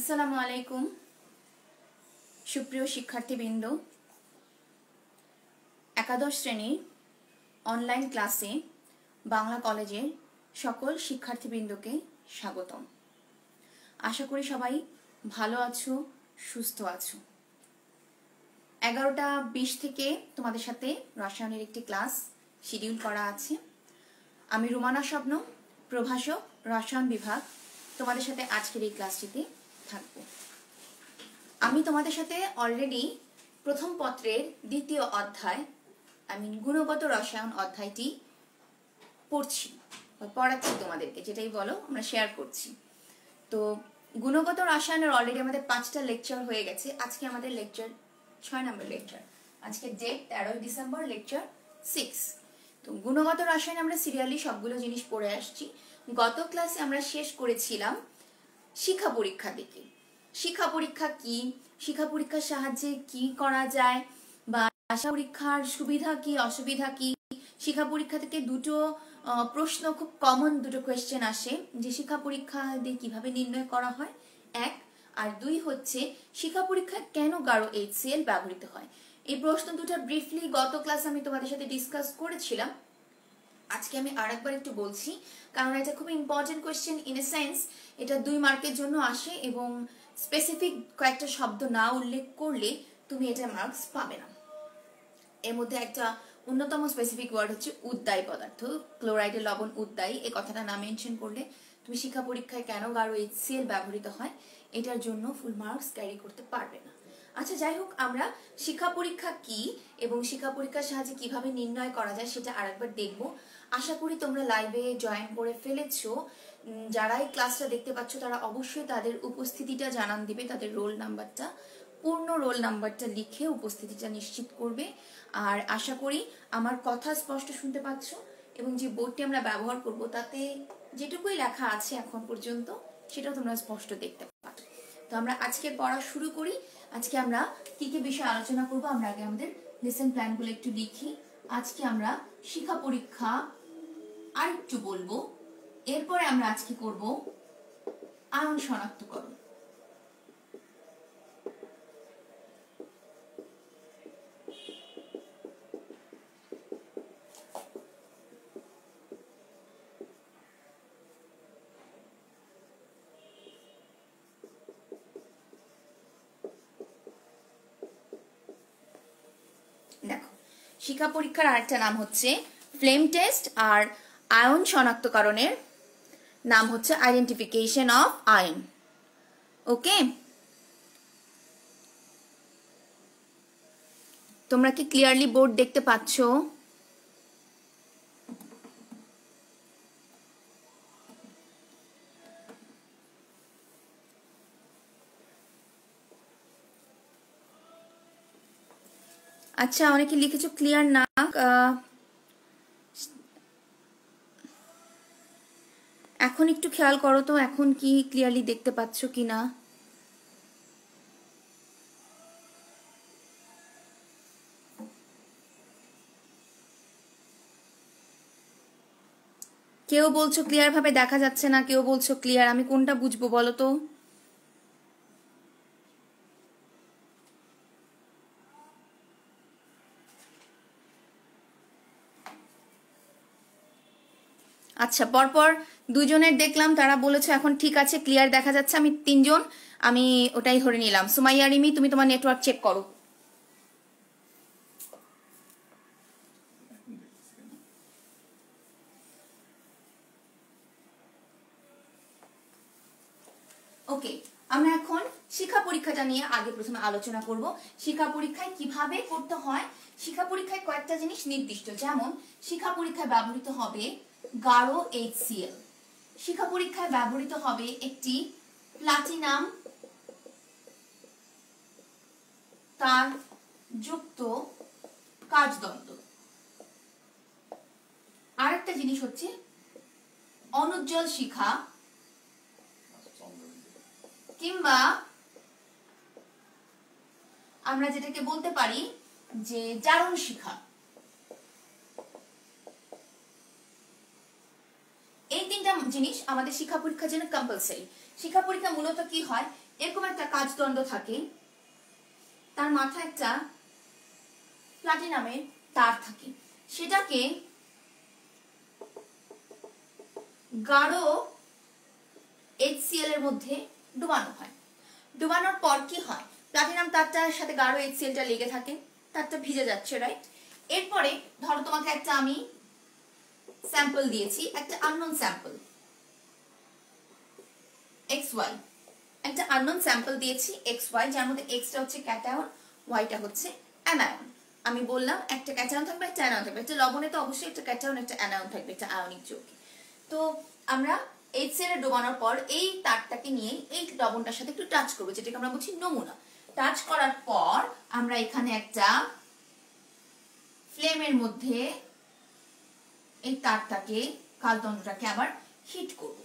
আসসালামু আলাইকুম সুপ্রিয় শিক্ষার্থীবৃন্দ, একাদশ শ্রেণীর অনলাইন ক্লাসে বাংলা কলেজের সকল শিক্ষার্থীবৃন্দকে স্বাগতম। আশা করি সবাই ভালো আছো, সুস্থ আছো। 11:20 থেকে তোমাদের সাথে রসায়নের একটি ক্লাস শিডিউল করা আছে। আমি রুমানা শবনম, প্রভাষক, রসায়ন বিভাগ, তোমাদের সাথে আজকের এই ক্লাসটিতে থাকবো। আমি তোমাদের সাথে অলরেডি প্রথম পত্রের দ্বিতীয় অধ্যায় গুণগত রসায়ন অধ্যায়টি পড়াচ্ছি তোমাদেরকে, যেটাই বলো আমরা শেয়ার করছি। তো গুণগত রসায়নের অলরেডি আমাদের 5টা লেকচার হয়ে গেছে। আজকে আমাদের লেকচার 6 নম্বর লেকচার। আজকে ডেট 13 ডিসেম্বর, লেকচার 6। তো গুণগত রসায়ন আমরা সিরিয়ালি সবগুলো জিনিস পড়ে আসছি। গত ক্লাসে আমরা শেষ করেছিলাম শিক্ষা পরীক্ষা দেখে। শিক্ষা পরীক্ষা কি, শিক্ষা পরীক্ষার সাহায্যে কি করা যায়, বা শিক্ষা পরীক্ষার সুবিধা কি অসুবিধা কি। শিক্ষা পরীক্ষা থেকে দুটো প্রশ্ন, খুব কমন দুটো কোয়েশ্চেন আসে, যে শিক্ষা পরীক্ষা দিয়ে কিভাবে নির্ণয় করা হয়, 1। আর 2 হচ্ছে শিক্ষা পরীক্ষায় কেন গাঢ় HCl ব্যবহৃত হয়। এই প্রশ্ন দুটো ব্রিফলি গত ক্লাসে আমি তোমাদের সাথে ডিসকাস করেছিলাম। আজকে আমি আরেকবার একটু বলছি, কারণ এটা খুব important question. In a sense এটা 2 মার্কের জন্য আসে, এবং স্পেসিফিক কয়েকটা শব্দ না উল্লেখ করলে তুমি এটা মার্কস পাবে না। এর মধ্যে একটা অন্যতম স্পেসিফিক ওয়ার্ড হচ্ছে উদ্দায়ী পদার্থ, ক্লোরাইডের লবণ উদ্দায়ী। এই কথাটা না মেনশন করলে তুমি শিক্ষা পরীক্ষায় কেন গাঢ় HCl ব্যবহৃত হয় এটার জন্য ফুল মার্কস ক্যারি করতে পারবে না। আচ্ছা, যাই হোক, আমরা শিক্ষা পরীক্ষা কি এবং শিক্ষা পরীক্ষার সাহায্যে কিভাবে নির্ণয় করা যায় সেটা আরেকবার দেখব। আশা করি তোমরা লাইভে জয়েন করে ফেলেছো। যারা এই ক্লাসটা দেখতে পাচ্ছ তারা অবশ্যই তাদের উপস্থিতিটা জানান দিবে, তাদের রোল নাম্বারটা, পূর্ণ রোল নাম্বারটা লিখে উপস্থিতিটা নিশ্চিত করবে। আর আশা করি আমার কথা স্পষ্ট শুনতে পাচ্ছ, এবং যে বোর্ডটি আমরা ব্যবহার করব তাতে যেটুকুই লেখা আছে এখন পর্যন্ত সেটাও তোমরা স্পষ্ট দেখতে পাচ্ছ। তো আমরা আজকে পড়া শুরু করি। আজকে আমরা কি কি বিষয় আলোচনা করব, আমরা আগে আমাদের লেসন প্ল্যানগুলো একটু লিখি। আজকে আমরা শিক্ষা পরীক্ষা আর একটু বলবো, এরপরে আমরা আজকে করব আয়ন শনাক্তকরণ। দেখো, শিক্ষা পরীক্ষার আরেকটা নাম হচ্ছে ফ্লেম টেস্ট, আর আয়ন শনাক্তকরণের নাম হচ্ছে আইডেন্টিফিকেশন অফ আয়ন। ওকে, তোমরা কি ক্লিয়ারলি বোর্ড দেখতে পাচ্ছ? আচ্ছা, অনেকে লিখেছো ক্লিয়ার না। এখন একটু খেয়াল করো তো, এখন কি ক্লিয়ারলি দেখতে পাচ্ছ কিনা। কেউ বলছো ক্লিয়ার ভাবে দেখা যাচ্ছে না, কেউ বলছো ক্লিয়ার। আমি কোনটা বুঝবো বলো তো? আচ্ছা, পরপর দুজনের দেখলাম, তারা বলেছে এখন ঠিক আছে, ক্লিয়ার দেখা যাচ্ছে। আমি 3 জন, আমি ওটাই ধরে নিলাম। সুমাইয়া, রিমি, তুমি তোমার নেটওয়ার্ক চেক করো। ওকে, আমরা এখন শিক্ষা পরীক্ষাটা নিয়ে আগে প্রথমে আলোচনা করব। শিক্ষা পরীক্ষায় কিভাবে করতে হয়। শিক্ষা পরীক্ষায় কয়েকটা জিনিস নির্দিষ্ট, যেমন শিক্ষা পরীক্ষায় ব্যবহৃত হবে গাঢ় HCl, শিক্ষা পরীক্ষায় ব্যবহৃত হবে একটি প্লাটিনাম তার যুক্ত কাচদণ্ড। আরেকটা জিনিস হচ্ছে অনুজ্জ্বল শিখা, কিংবা আমরা যেটাকে বলতে পারি যে জারণ শিখা। এই 3টা জিনিস আমাদের শিক্ষা পরীক্ষার জন্য কম্পালসারি। শিক্ষা পরীক্ষা মূলত কি হয়, এরকম একটা কাচদণ্ড থাকে, তার মাথায় একটা প্লাটিনামের তার থাকে, সেটাকে গাঢ় HCl এর মধ্যে ডুবানো হয়। ডুবানোর পর কি হয়, প্লাটিনাম তারটার সাথে গাঢ় HClটা লেগে থাকে, তারটা ভিজে যাচ্ছে, রাইট? এরপরে ধরো তোমাকে একটা আমি স্যাম্পল দিয়েছি, একটা আননোন স্যাম্পল XY, একটা আননোন স্যাম্পল দিয়েছি XY, যার মধ্যে Xটা হচ্ছে ক্যাটায়ন, Yটা হচ্ছে অ্যানায়ন। আমি বললাম একটা ক্যাটায়ন থাকবে, একটা অ্যানায়ন থাকবে। একটা লবণে তো অবশ্যই একটা ক্যাটায়ন একটা অ্যানায়ন থাকবে, একটা আয়নিক যৌগ। তো আমরা HCl এ ডোবানোর পর এই তারটাকে নিয়ে এই লবণটার সাথে একটু টাচ করবো, যেটাকে আমরা বলছি নমুনা। টাচ করার পর আমরা এখানে একটা ফ্লেমের মধ্যে এই তারটাকে, কালদণ্ডটাকে আবার হিট করব।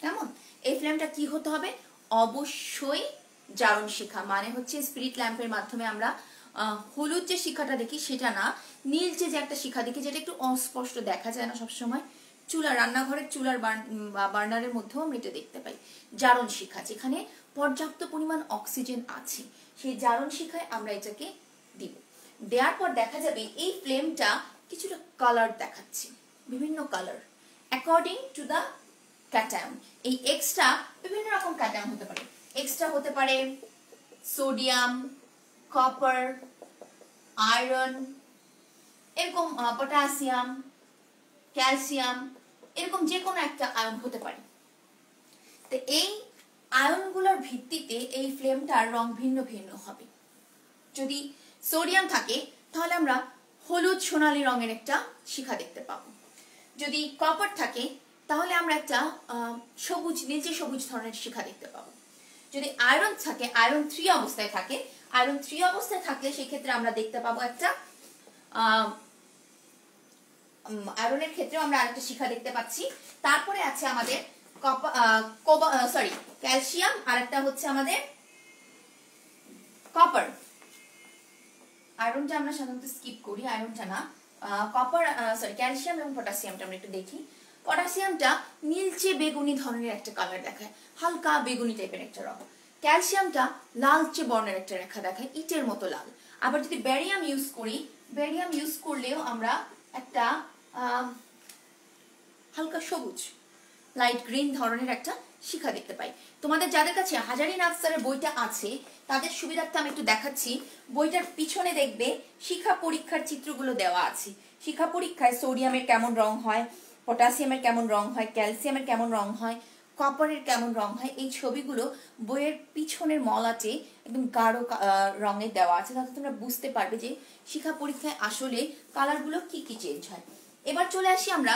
কেমন? এই ফ্লেমটা কি হতে হবে? অবশ্যই জারণ শিখা, মানে হচ্ছে স্পিরিট ল্যাম্পের মাধ্যমে আমরা হলুদ যে শিখাটা দেখি সেটা না, নীলচে যে একটা শিখা দেখি, যেটা একটু অস্পষ্ট দেখা যায় না সবসময়, চুলা, রান্নাঘরের চুলার বার্নারের মধ্যেও আমরা এটা দেখতে পাই। জারণ শিখা, যেখানে পর্যাপ্ত পরিমাণ অক্সিজেন আছে, সেই জারণ শিখায় আমরা এটাকে দিব। দেওয়ার পর দেখা যাবে এই ফ্লেমটা কিছুটা কালার দেখাচ্ছে, বিভিন্ন colour according to the cation. এই এক্সটা বিভিন্ন রকম ক্যাটায়ন হতে পারে। এক্সটা হতে পারে সোডিয়াম, কপার, আয়রন, এরকম পটাশিয়াম, ক্যালসিয়াম, এরকম যে কোনো একটা আয়ন হতে পারে। তো এই আয়নগুলোর ভিত্তিতে এই ফ্লেমটার রং ভিন্ন ভিন্ন হবে। যদি সোডিয়াম থাকে তাহলে আমরা হলুদ সোনালী রঙের একটা শিখা দেখতে পাবো। যদি কপার থাকে তাহলে আমরা একটা সবুজ, নীলচে সবুজ ধরনের শিখা দেখতে পাবো। যদি আয়রন থাকে, আয়রন 3 অবস্থায় থাকে, আয়রন 3 অবস্থায় থাকলে সেই ক্ষেত্রে আমরা দেখতে পাবো একটা আয়রনের ক্ষেত্রেও আমরা আরেকটা শিখা দেখতে পাচ্ছি। তারপরে আছে আমাদের ক্যালসিয়াম, আর একটা হচ্ছে আমাদের কপার। আয়রনটা আমরা সাধারণত স্কিপ করি, আয়রনটা না, কপার ক্যালসিয়াম এবং পটাশিয়ামটা আমরা একটু দেখি। পটাশিয়ামটা নীলচে বেগুনি ধরনের একটা কালার দেখায়, হালকা বেগুনি টাইপের একটা রং। ক্যালসিয়ামটা লালচে বর্ণের একটা রেখা দেখায়, ইটের মতো লাল। আবার যদি ব্যারিয়াম ইউজ করি, ব্যারিয়াম ইউজ করলেও আমরা একটা হালকা সবুজ, লাইট গ্রিন ধরনের একটা শিখা দেখতে পাই। তোমাদের যাদের কাছে হাজারি নাকসারের বইটা আছে তাদের সুবিধার্থে আমি একটু দেখাচ্ছি। বইটার পিছনে দেখবে শিখা পরীক্ষার চিত্রগুলো দেওয়া আছে। শিখা পরীক্ষায় সোডিয়ামের কেমন রং হয়, পটাশিয়ামের কেমন রং হয়, ক্যালসিয়ামের কেমন রং হয়, কপারের কেমন রং হয়, এই ছবিগুলো বইয়ের পিছনের মলাটে একদম গাঢ় রঙের দেওয়া আছে, তাতে তোমরা বুঝতে পারবে যে শিখা পরীক্ষায় আসলে কালারগুলো কি কি চেঞ্জ হয়। এবার চলে আসি আমরা,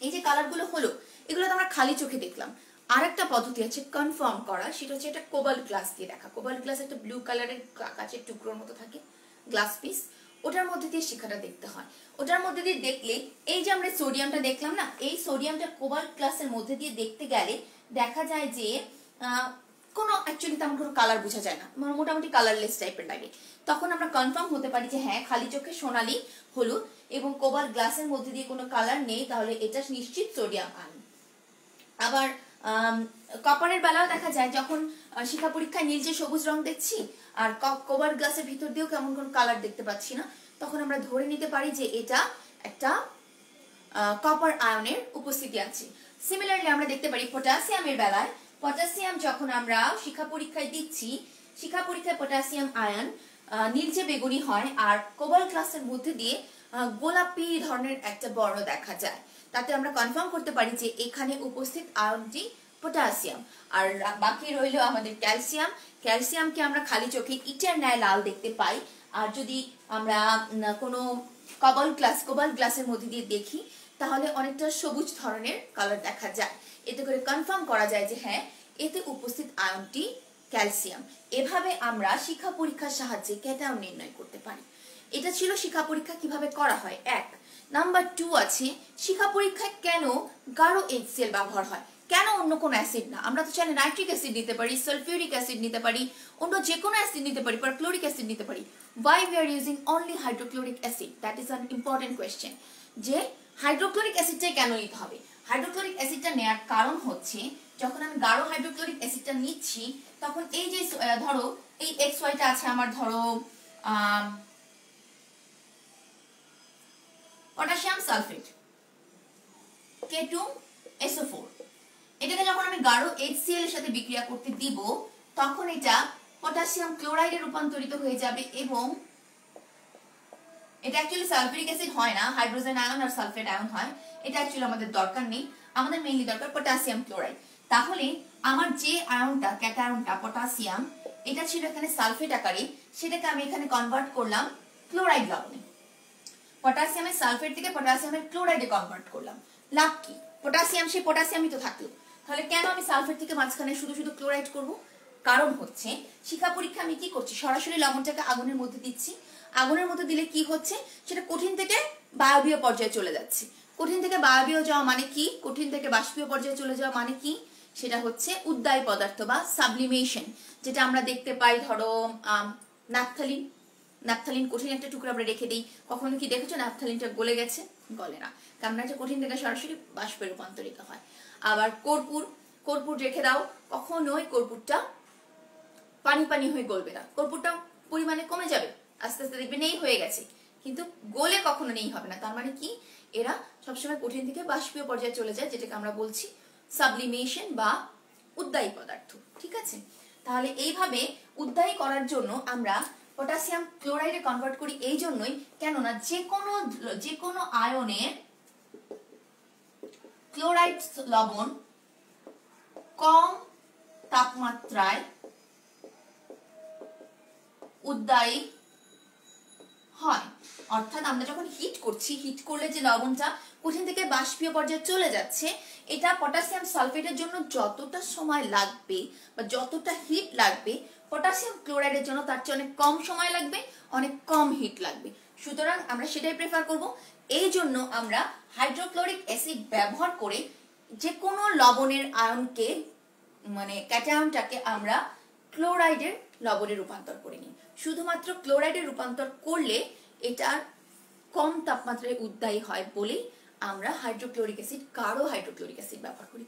এই যে কালারগুলো হলো এগুলো তো আমরা খালি চোখে দেখলাম। আর একটা পদ্ধতি আছে কনফার্ম করা, সেটা হচ্ছে একটা কোবাল্ট গ্লাস দিয়ে দেখা। কোবাল্ট গ্লাস একটা ব্লু কালারের কাচের টুকরোর মতো থাকে, গ্লাস পিস, ওটার মধ্যে দিয়ে শিখাটা দেখতে হয়। ওটার মধ্যে দিয়ে দেখলে এই যে আমরা সোডিয়ামটা দেখলাম না, এই সোডিয়ামটা কোবাল্ট গ্লাসের মধ্যে দিয়ে দেখতে গেলে দেখা যায় যে কোনো অ্যাকচুয়ালি তেমন কোনো কালার বোঝা যায় না, মোটামুটি কালারলেস টাইপের লাগে। তখন আমরা কনফার্ম হতে পারি যে হ্যাঁ, খালি চোখে সোনালি হলুদ এবং কোবাল্ট গ্লাসের মধ্যে দিয়ে কোনো কালার নেই, তাহলে এটা নিশ্চিত সোডিয়াম আয়ন। আবার কপারের বেলাও দেখা যায়, যখন শিখা পরীক্ষায় নীলচে সবুজ রং দেখছি আর কোবাল্ট গ্লাসের ভিতর দিয়েও কেমন কোনো কালার দেখতে পাচ্ছি না, তখন আমরা ধরে নিতে পারি যে এটা একটা কপার আয়নের উপস্থিতি আছে। সিমিলারলি আমরা দেখতে পারি পটাশিয়ামের বেলায়, পটাশিয়াম যখন আমরা শিখা পরীক্ষায় দিচ্ছি, শিখা পরীক্ষায় পটাশিয়াম আয়ন নীলচে বেগুনি হয় আর কোবাল্ট গ্লাসের মধ্যে দিয়ে গোলাপি ধরনের একটা বর্ণ দেখা যায়। তাতে আমরা কনফার্ম করতে পারি যে এখানে উপস্থিত আয়নটি পটাশিয়াম। আর বাকি রইল আমাদের ক্যালসিয়াম। ক্যালসিয়ামকে আমরা খালি চোখে ইটের ন্যায় লাল দেখতে পাই, আর যদি আমরা কোনো কোবাল্ট গ্লাসের মধ্যে দিয়ে দেখি তাহলে অনেকটা সবুজ ধরনের কালার দেখা যায়। এতে করে কনফার্ম করা যায় যে হ্যাঁ, এতে উপস্থিত আয়নটি ক্যালসিয়াম। এভাবে আমরা শিখা পরীক্ষার সাহায্যে ক্যাটায়ন নির্ণয় করতে পারি। এটা ছিল শিখা পরীক্ষা কিভাবে করা হয়। এক নাম্বার 2 আছে শিখা পরীক্ষায় কেন গাঢ় HCl ব্যবহার হয়, কেন অন্য কোনো অ্যাসিড না। আমরা তো চাইলে নাইট্রিক অ্যাসিড নিতে পারি, সালফিউরিক অ্যাসিড নিতে পারি, অন্য যে কোনো অ্যাসিড নিতে পারি, পারক্লোরিক অ্যাসিড নিতে পারি। Why we are using only hydrochloric acid? That is an important question. যে হাইড্রোক্লোরিক অ্যাসিডটাই কেন নিতে হবে? হাইড্রোক্লোরিক অ্যাসিডটা নেওয়ার কারণ হচ্ছে যখন আমি গাঢ় হাইড্রোক্লোরিক অ্যাসিডটা নিচ্ছি তখন এই যে ধরো এই XYটা আছে আমার, ধরো পটাশিয়াম সালফেট K2SO4, এটাকে যখন আমি গাঢ় HCl এর সাথে বিক্রিয়া করতে দিব তখন এটা পটাশিয়াম ক্লোরাইডে রূপান্তরিত হয়ে যাবে এবং এটা অ্যাকচুয়ালি সালফিউরিক অ্যাসিড হয় না, হাইড্রোজেন আয়ন আর সালফেট আয়ন হয়। এটা অ্যাকচুয়ালি আমাদের দরকার নেই, আমাদের মেইনলি দরকার পটাশিয়াম ক্লোরাইড। তাহলে আমার যে আয়নটা ক্যাটায়নটা পটাশিয়াম, এটা ছিল এখানে সালফেট আকারে, সেটাকে আমি এখানে কনভার্ট করলাম ক্লোরাইড লবণে। পটাশিয়ামের সালফেট থেকে পটাশিয়ামের ক্লোরাইডে কনভার্ট করলাম। লাভ কি? পটাশিয়াম সে পটাশিয়ামই তো থাকলো, তাহলে কেন আমি সালফেট থেকে মাঝখানে শুধু শুধু ক্লোরাইড করব? কারণ হচ্ছে শিখা পরীক্ষা আমি কি করছি, সরাসরি লবণটাকে আগুনের মধ্যে দিচ্ছি। আগুনের মধ্যে দিলে কি হচ্ছে, সেটা কঠিন থেকে বায়বীয় পর্যায়ে চলে যাচ্ছে। কঠিন থেকে বায়বীয় যাওয়া মানে কি, কঠিন থেকে বাষ্পীয় পর্যায়ে চলে যাওয়া মানে কি, সেটা হচ্ছে উদ্দায়ী পদার্থ বা সাবলিমেশন, যেটা আমরা দেখতে পাই। ধরো ন্যাপথালিন, ন্যাপথালিন কঠিন একটা টুকরো আমরা রেখে দিই, কখনো কি দেখেছো ন্যাপথালিনটা গলে গেছে? গলে না, কারণ এটা কঠিন থেকে সরাসরি বাষ্পে রূপান্তরিত হয়। আবার কর্পূর, কর্পূর রেখে দাও, কখনোই কর্পূরটা পানি পানি হয়ে গলবে না, কর্পূরটা পরিমাণে কমে যাবে, আস্তে আস্তে দেখবে নেই হয়ে গেছে, কিন্তু গলে কখনো নেই হবে না। তার মানে কি, এরা সবসময় কঠিন থেকে বাষ্পীয় পর্যায়ে চলে যায়, যেটাকে আমরা বলছি সাবলিমেশন বা উদ্দায়ী পদার্থ। ঠিক আছে, তাহলে এইভাবে উদ্দায়ী করার জন্য আমরা পটাশিয়াম ক্লোরাইডে কনভার্ট করি এই জন্যই, কেননা যে কোনো আয়নের ক্লোরাইড লবণ কম তাপমাত্রায় উদ্দায়ী হয়। অর্থাৎ আমরা যখন হিট করছি, হিট করলে যে লবণটা কঠিন থেকে বাষ্পীয় পর্যায়ে চলে যাচ্ছে, এটা পটাশিয়াম সালফেটের জন্য যতটা সময় লাগবে বা যতটা হিট লাগবে, পটাশিয়াম ক্লোরাইডের জন্য তার চেয়ে অনেক কম সময় লাগবে, অনেক কম হিট লাগবে। সুতরাং আমরা সেটাই প্রেফার করব। এই জন্য আমরা হাইড্রোক্লোরিক অ্যাসিড ব্যবহার করে যে কোনো লবণের আয়নকে, মানে ক্যাটায়নটাকে আমরা ক্লোরাইডের লবণে রূপান্তর করে নিই। শুধুমাত্র ক্লোরাইডে রূপান্তর করলে এটা কম তাপমাত্রায় উদ্দায়ী হয় বলেই আমরা হাইড্রোক্লোরিক অ্যাসিড, গাঢ় হাইড্রোক্লোরিক অ্যাসিড ব্যবহার করি।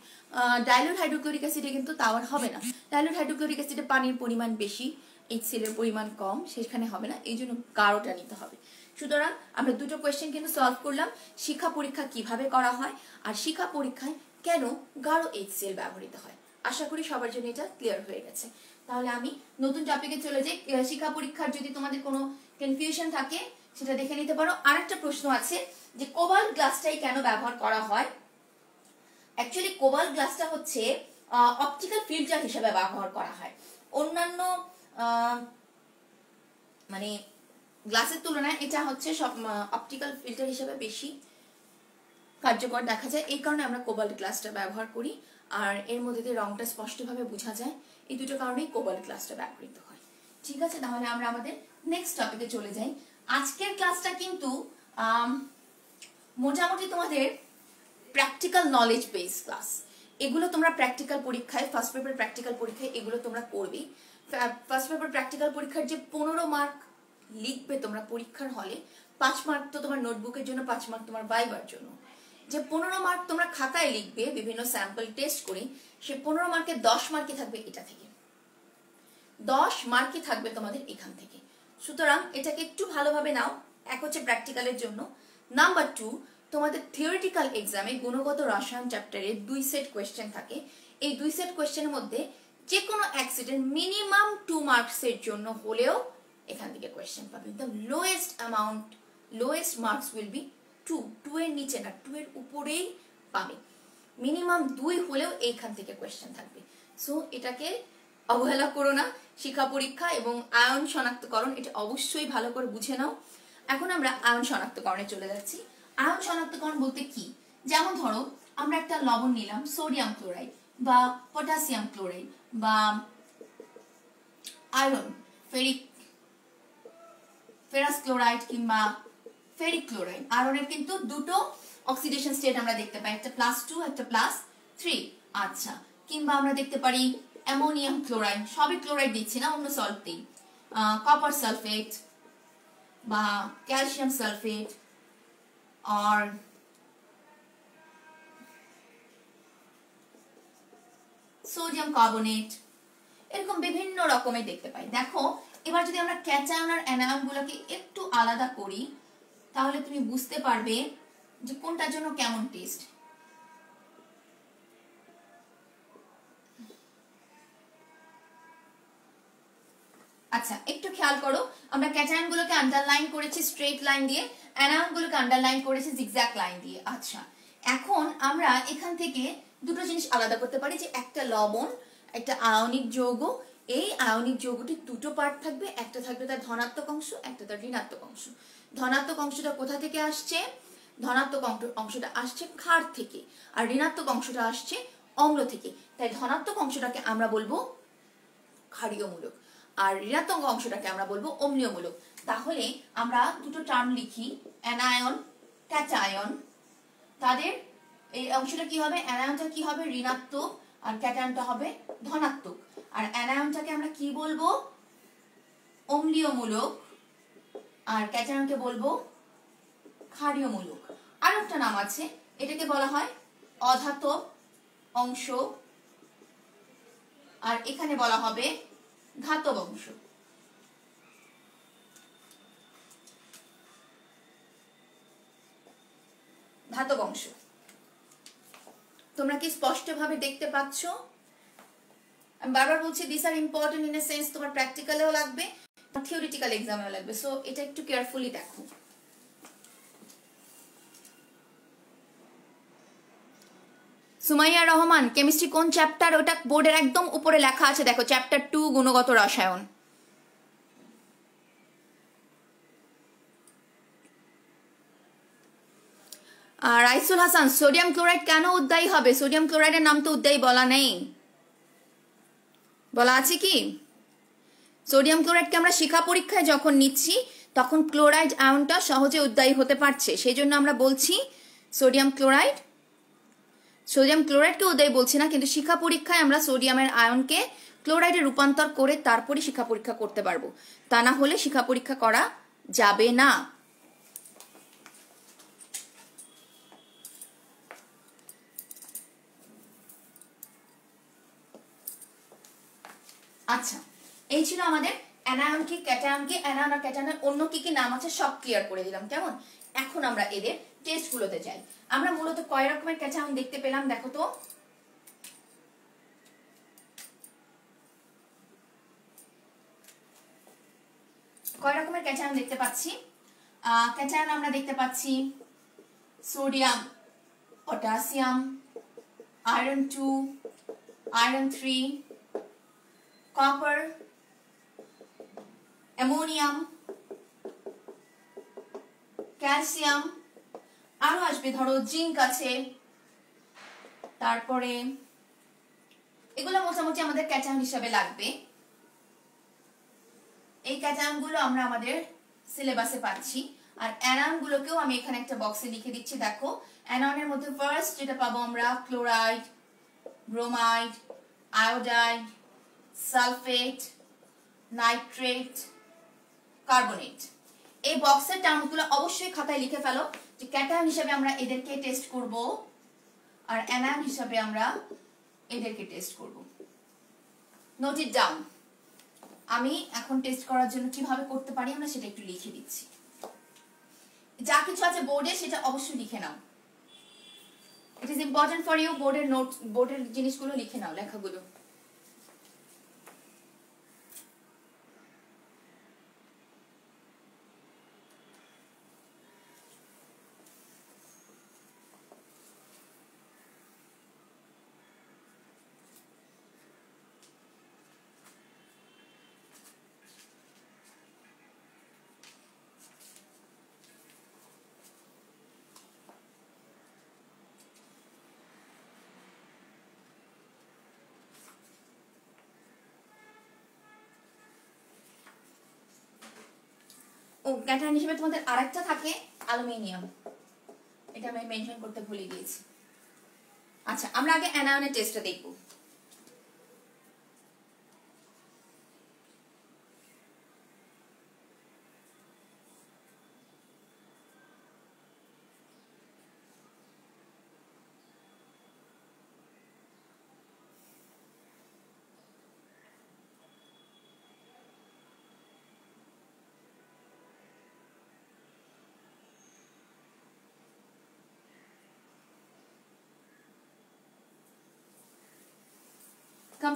ডাইলুট হাইড্রোক্লোরিক অ্যাসিডে কিন্তু তাও হবে না। ডাইলুট হাইড্রোক্লোরিক অ্যাসিডে পানির পরিমাণ বেশি, HCl এর পরিমাণ কম, সেখানে হবে না, এই জন্য গাঢ়টা নিতে হবে। সুতরাং আমরা দুটো কোয়েশ্চেন কিন্তু সলভ করলাম, শিখা পরীক্ষা কিভাবে করা হয় আর শিখা পরীক্ষায় কেন গাঢ় HCl ব্যবহৃত হয়। আশা করি সবার জন্য এটা ক্লিয়ার হয়ে গেছে। তাহলে আমি নতুন টপিকে চলে যাই। শিখা পরীক্ষার যদি তোমাদের কোনো কনফিউশন থাকে সেটা দেখে নিতে পারো। আরেকটা প্রশ্ন আছে যে কোবাল্ট গ্লাসটাই কেন ব্যবহার করা হয়। অ্যাকচুয়ালি কোবাল্ট গ্লাসটা হচ্ছে অপটিক্যাল ফিল্টার হিসেবে ব্যবহার করা হয়। অন্যান্য মানে গ্লাসের তুলনায় এটা হচ্ছে সব অপটিক্যাল ফিল্টার হিসেবে বেশি কার্যকর দেখা যায়, এই কারণে আমরা কোবাল্ট গ্লাসটা ব্যবহার করি। আর এর মধ্যে দিয়ে রংটা স্পষ্টভাবে বোঝা যায়, এই দুটো কারণেই কোবাল্ট গ্লাসটা ব্যবহৃত হয়। ঠিক আছে, তাহলে আমরা আমাদের নেক্সট টপিকে চলে যাই। আজকের ক্লাসটা কিন্তু মোটামুটি তোমাদের প্র্যাকটিক্যাল নলেজ বেস ক্লাস। এগুলো তোমরা প্র্যাকটিক্যাল পরীক্ষায়, ফার্স্ট পেপার প্র্যাকটিক্যাল পরীক্ষায় এগুলো তোমরা করবে। ফার্স্ট পেপার প্র্যাকটিক্যাল পরীক্ষার যে 15 মার্ক লিখবে তোমরা পরীক্ষার হলে, 5 মার্ক তো তোমার নোটবুকের জন্য, 5 মার্ক তোমার ভাইবার জন্য। যে 15 মার্ক তোমরা খাতায় লিখবে বিভিন্ন স্যাম্পল টেস্ট করে, সে 15 মার্কে 10 মার্কই থাকবে এটা থেকে, 10 মার্কই থাকবে তোমাদের এখান থেকে। সুতরাং এটাকে একটু ভালোভাবে নাও। এক হচ্ছে প্র্যাকটিক্যালের জন্য, নাম্বার 2 তোমাদের থিওরিটিক্যাল এক্সামে গুণগত রসায়ন চ্যাপ্টারে 2 সেট কোয়েশ্চেন থাকে। এই 2 সেট কোয়েশ্চেনের মধ্যে যে কোনো এক সেটের মিনিমাম 2 মার্কসের জন্য হলেও এখান থেকে কোয়েশ্চেন পাবে। The lowest marks will be 2 এর নিচে না, 2 এর উপরেই পাবে। মিনিমাম 2 হলেও এইখান থেকে কোয়েশ্চেন থাকবে। সো এটাকে অবহেলা করো না। শিখা পরীক্ষা এবং আয়ন শনাক্তকরণ এটা অবশ্যই ভালো করে বুঝে নাও। এখন আমরা আয়ন শনাক্তকরণে চলে যাচ্ছি। আয়ন শনাক্তকরণ বলতে কি, যেমন ধরো আমরা একটা লবণ নিলাম, সোডিয়াম ক্লোরাইড বা পটাশিয়াম ক্লোরাইড বা আয়রন, ফেরাস ক্লোরাইড কিংবা ফেরিক ক্লোরাইড। আয়রনের কিন্তু দুটো অক্সিডেশন স্টেট আমরা দেখতে পাই, একটা +2 একটা +3। আচ্ছা, কিংবা আমরা দেখতে পারি অ্যামোনিয়াম ক্লোরাইড, সবই ক্লোরাইড দিচ্ছি না, অন্য সল্ট দিই, কপার সালফেট বা ক্যালসিয়াম সালফেট আর সোডিয়াম কার্বনেট, এরকম বিভিন্ন রকমের দেখতে পাই। দেখো এবার যদি আমরা ক্যাটায়ন আর অ্যানায়ন গুলোকে একটু আলাদা করি তাহলে তুমি বুঝতে পারবে যে কোনটার জন্য কেমন টেস্ট। আচ্ছা একটু খেয়াল করো, আমরা ক্যাটায়ন গুলোকে আন্ডারলাইন করেছি স্ট্রেট লাইন দিয়ে, অ্যানায়ন গুলোকে আন্ডারলাইন করেছি জিগজ্যাগ লাইন দিয়ে। আচ্ছা এখন আমরা এখান থেকে দুটো জিনিস আলাদা করতে পারি, যে একটা লবণ একটা আয়নিক যৌগ, এই আয়নিক যৌগটির দুটো পার্ট থাকবে, একটা থাকবে তার ধনাত্মক অংশ, একটা তার ঋণাত্মক অংশ। ধনাত্মক অংশটা কোথা থেকে আসছে? ধনাত্মক অংশটা আসছে ক্ষার থেকে, আর ঋণাত্মক অংশটা আসছে অম্ল থেকে। তাই ধনাত্মক অংশটাকে আমরা বলবো ক্ষারীয়মূলক, আর ঋণাত্মক অংশটাকে আমরা বলবো অম্লীয়মূলক। তাহলে আমরা দুটো টার্ম লিখি, অ্যানায়ন ক্যাটায়ন। তাদের এই অংশটা কি হবে? অ্যানায়নটা কি হবে? ঋণাত্মক, আর ক্যাটায়নটা হবে ধনাত্মক। আর অ্যানায়নটাকে আমরা কি বলবো? অম্লীয়মূলক, আর ক্যাটায়নকে বলবো ক্ষারীয়মূলক। আর একটা নাম আছে, এটাকে বলা হয় অধাতব অংশ, আর এখানে বলা হবে ধাতব অংশ। ধাতব অংশ তোমরা কি স্পষ্টভাবে দেখতে পাচ্ছ? আমি বারবার বলছি this are important in a sense, তোমার প্র্যাকটিক্যালেও লাগবে, থিওরিটিক্যাল এক্সামেও লাগবে, সো এটা একটু কেয়ারফুলি দেখো। সুমাইয়া রহমান, কেমিস্ট্রি কোন চ্যাপ্টার? ওটা বোর্ডের একদম উপরে লেখা আছে, দেখো চ্যাপ্টার 2 গুণগত রসায়ন। আর রাইসুল হাসান, সোডিয়াম ক্লোরাইড কেন উদ্দায়ী হবে? সোডিয়াম ক্লোরাইডের নাম তো উদ্দায়ী বলা নেই, বলা আছে কি? সোডিয়াম ক্লোরাইডকে আমরা শিখা পরীক্ষায় যখন নিচ্ছি তখন ক্লোরাইড আয়নটা সহজে উদ্দায়ী হতে পারছে, সেই জন্য আমরা বলছি সোডিয়াম ক্লোরাইড। সোডিয়াম ক্লোরাইডকে উদ্দায়ী বলছি না, কিন্তু শিখা পরীক্ষায় আমরা সোডিয়ামের আয়নকে ক্লোরাইডে রূপান্তর করে তারপরে শিখা পরীক্ষা করতে পারবো, তা না হলে শিখা পরীক্ষা করা যাবে না। আচ্ছা এই ছিল আমাদের অ্যানায়ন কি ক্যাটায়ন কি, অ্যানায়ন আর ক্যাটায়নের অন্য কি কি নাম আছে সব ক্লিয়ার করে দিলাম, কেমন? এখন আমরা এদের টেস্ট গুলোতে যাই। আমরা মূলত কয় রকমের ক্যাটায়ন দেখতে পেলাম দেখো তো? কয় রকমের ক্যাটায়ন দেখতে পাচ্ছি? ক্যাটায়ন আমরা দেখতে পাচ্ছি sodium, potassium, iron 2, iron 3, copper, ammonium, calcium, আরো আসবে ধরো জিঙ্ক আছে, তারপরে এগুলো মোটামুটি আমাদের ক্যাটায়ন হিসাবে লাগবে। এই ক্যাটায়ন গুলো আমরা আমাদের সিলেবাসে পাচ্ছি। আর অ্যানায়ন গুলোকেও আমি এখানে একটা বক্সে লিখে দিচ্ছি, দেখো অ্যানায়নের মধ্যে ফার্স্ট যেটা পাবো আমরা chloride, bromide, iodide, sulphate, nitrate, carbonate. এই বক্সের টার্মগুলো অবশ্যই খাতায় লিখে ফেলো যে ক্যাটায়ন হিসেবে আমরা এদেরকে টেস্ট করব, আর অ্যানায়ন হিসেবে আমরা এদেরকে টেস্ট করব। Note it down. আমি এখন টেস্ট করার জন্য কিভাবে করতে পারি আমরা সেটা একটু লিখে দিচ্ছি। যা কিছু আছে বোর্ডে সেটা অবশ্যই লিখে নাও, it is important for you. বোর্ডের নোট, বোর্ডের জিনিসগুলো লিখে নাও, লেখাগুলো। ও ক্যাটায়ন হিসেবে তোমাদের আরেকটা থাকে অ্যালুমিনিয়াম, এটা আমি মেনশন করতে ভুলে গিয়েছি। আচ্ছা আমরা আগে অ্যানায়নের টেস্টটা দেখব।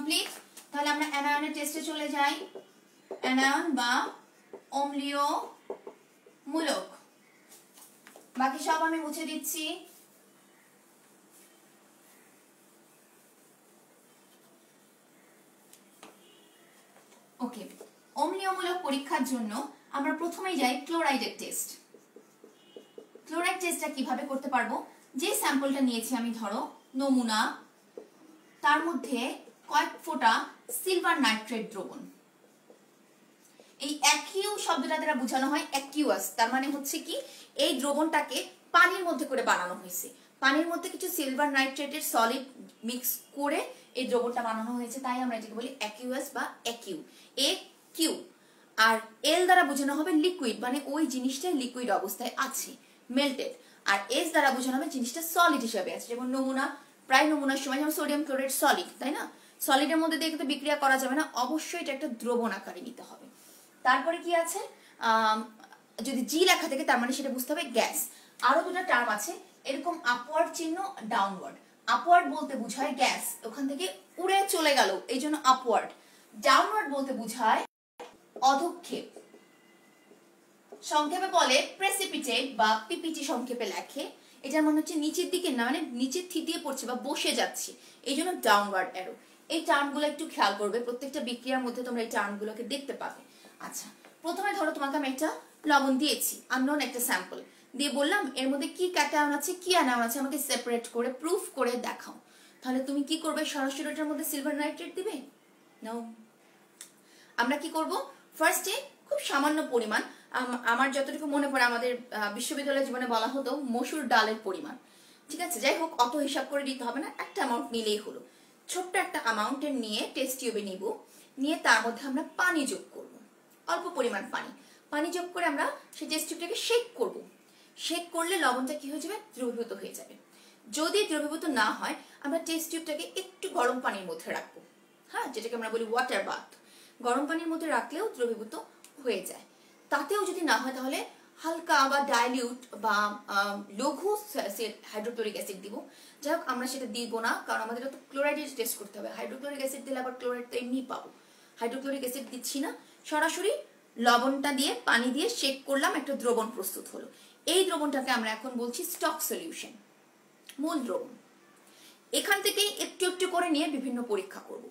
কমপ্লিট। তাহলে আমরা অ্যানায়নের টেস্টে চলে যাই। অ্যানায়ন বা অম্লীয় মূলক, বাকি সব আমি মুছে দিচ্ছি। ওকে, অম্লীয়মূলক পরীক্ষার জন্য আমরা প্রথমেই যাই ক্লোরাইডের টেস্ট। ক্লোরাইড টেস্টটা কিভাবে করতে পারবো, যে স্যাম্পলটা নিয়েছি আমি, ধরো নমুনা, তার মধ্যে কয়েক ফোঁটা সিলভার নাইট্রেট দ্রবণ। এই অ্যাকিউ শব্দটা দ্বারা বোঝানো হয় অ্যাকিউয়াস, তার মানে হচ্ছে কি এই দ্রবণটাকে পানির মধ্যে করে বানানো হয়েছে, পানির মধ্যে কিছু সিলভার নাইট্রেটের সলিড মিক্স করে এই দ্রবণটা বানানো হয়েছে, তাই আমরা এটাকে বলি অ্যাকিউয়াস বা অ্যাকিউ। এ কিউ আর এল দ্বারা বোঝানো হবে লিকুইড, মানে ওই জিনিসটা লিকুইড অবস্থায় আছে, মেল্টেড। আর এস দ্বারা বোঝানো হবে জিনিসটা সলিড হিসাবে আছে, যেমন নমুনা, প্রায় নমুনার সময় যেমন সোডিয়াম ক্লোরাইড সলিড, তাই না? সলিডের মধ্যে দিয়ে কিন্তু বিক্রিয়া করা যাবে না, অবশ্যই এটা একটা দ্রবণ আকারে নিতে হবে। তারপরে কি আছে, যদি জি লেখা থাকে তার মানে সেটা বুঝতে হবে গ্যাস। আরো দুটো টার্ম আছে এরকম, আপওয়ার্ড চিহ্ন, ডাউনওয়ার্ড। আপওয়ার্ড বলতে বোঝায় গ্যাস ওখান থেকে উড়ে চলে গেল, এই জন্য আপওয়ার্ড। ডাউনওয়ার্ড বলতে বোঝায় অধঃক্ষেপ, সংক্ষেপে বলে প্রেসিপিটেট বা পিপিটি সংক্ষেপে লেখে। এটার মানে হচ্ছে নিচের দিকে না, মানে নিচের থিতিয়ে পড়ছে বা বসে যাচ্ছে, এই জন্য ডাউনওয়ার্ড অ্যারো। এই টার্মগুলো একটু খেয়াল করবে, প্রত্যেকটা বিক্রিয়ার মধ্যে তোমরা এই টার্মগুলোকে দেখতে পাবে। আচ্ছা, প্রথমে ধরো তোমাকে আমি একটা লবণ দিয়েছি, আননোন একটা স্যাম্পল দিয়ে বললাম এর মধ্যে কি ক্যাটায়ন আছে কি অ্যানায়ন আছে আমাকে সেপারেট করে প্রুফ করে দেখাও। তাহলে তুমি কি করবে, সরাসরি এটার মধ্যে সিলভার নাইট্রেট দিবে? নাও, আমরা কি করব, ফার্স্টে খুব সামান্য পরিমাণ, আমার যতটুকু মনে পড়ে আমাদের বিশ্ববিদ্যালয় জীবনে বলা হতো মসুর ডালের পরিমাণ, ঠিক আছে, যাই হোক অত হিসাব করে দিতে হবে না, একটা অ্যামাউন্ট নিলেই হলো। ছোট্ট একটা অ্যামাউন্টের নিয়ে টেস্ট টিউবে নিব, নিয়ে তার মধ্যে আমরা পানি যোগ করব, অল্প পরিমাণ পানি যোগ করে আমরা সেই টেস্ট টিউবটাকে শেক করব। শেক করলে লবণটা কি হয়ে যাবে, দ্রবীভূত হয়ে যাবে। যদি দ্রবীভূত না হয় আমরা টেস্ট টিউবটাকে একটু গরম পানির মধ্যে রাখবো, হ্যাঁ, যেটাকে আমরা বলি ওয়াটার বাথ। গরম পানির মধ্যে রাখলেও দ্রবীভূত হয়ে যায়। তাতেও যদি না হয় তাহলে হালকা বা ডাইলিউট বা লঘু হাইড্রোক্লোরিক অ্যাসিড দিব। যাই হোক আমরা সেটা দিব না, কারণ আমাদের তো ক্লোরাইডের টেস্ট করতে হবে। হাইড্রোক্লোরিক অ্যাসিড দিলে আবার ক্লোরাইড তো এমনি পাবো, হাইড্রোক্লোরিক অ্যাসিড দিচ্ছি না, সরাসরি লবণটা দিয়ে পানি দিয়ে শেক করলাম, একটা দ্রবণ প্রস্তুত হলো। এই দ্রবণটাকে আমরা এখন বলছি স্টক সলিউশন, মূল দ্রবণ। এখান থেকেই একটু একটু করে নিয়ে বিভিন্ন পরীক্ষা করব।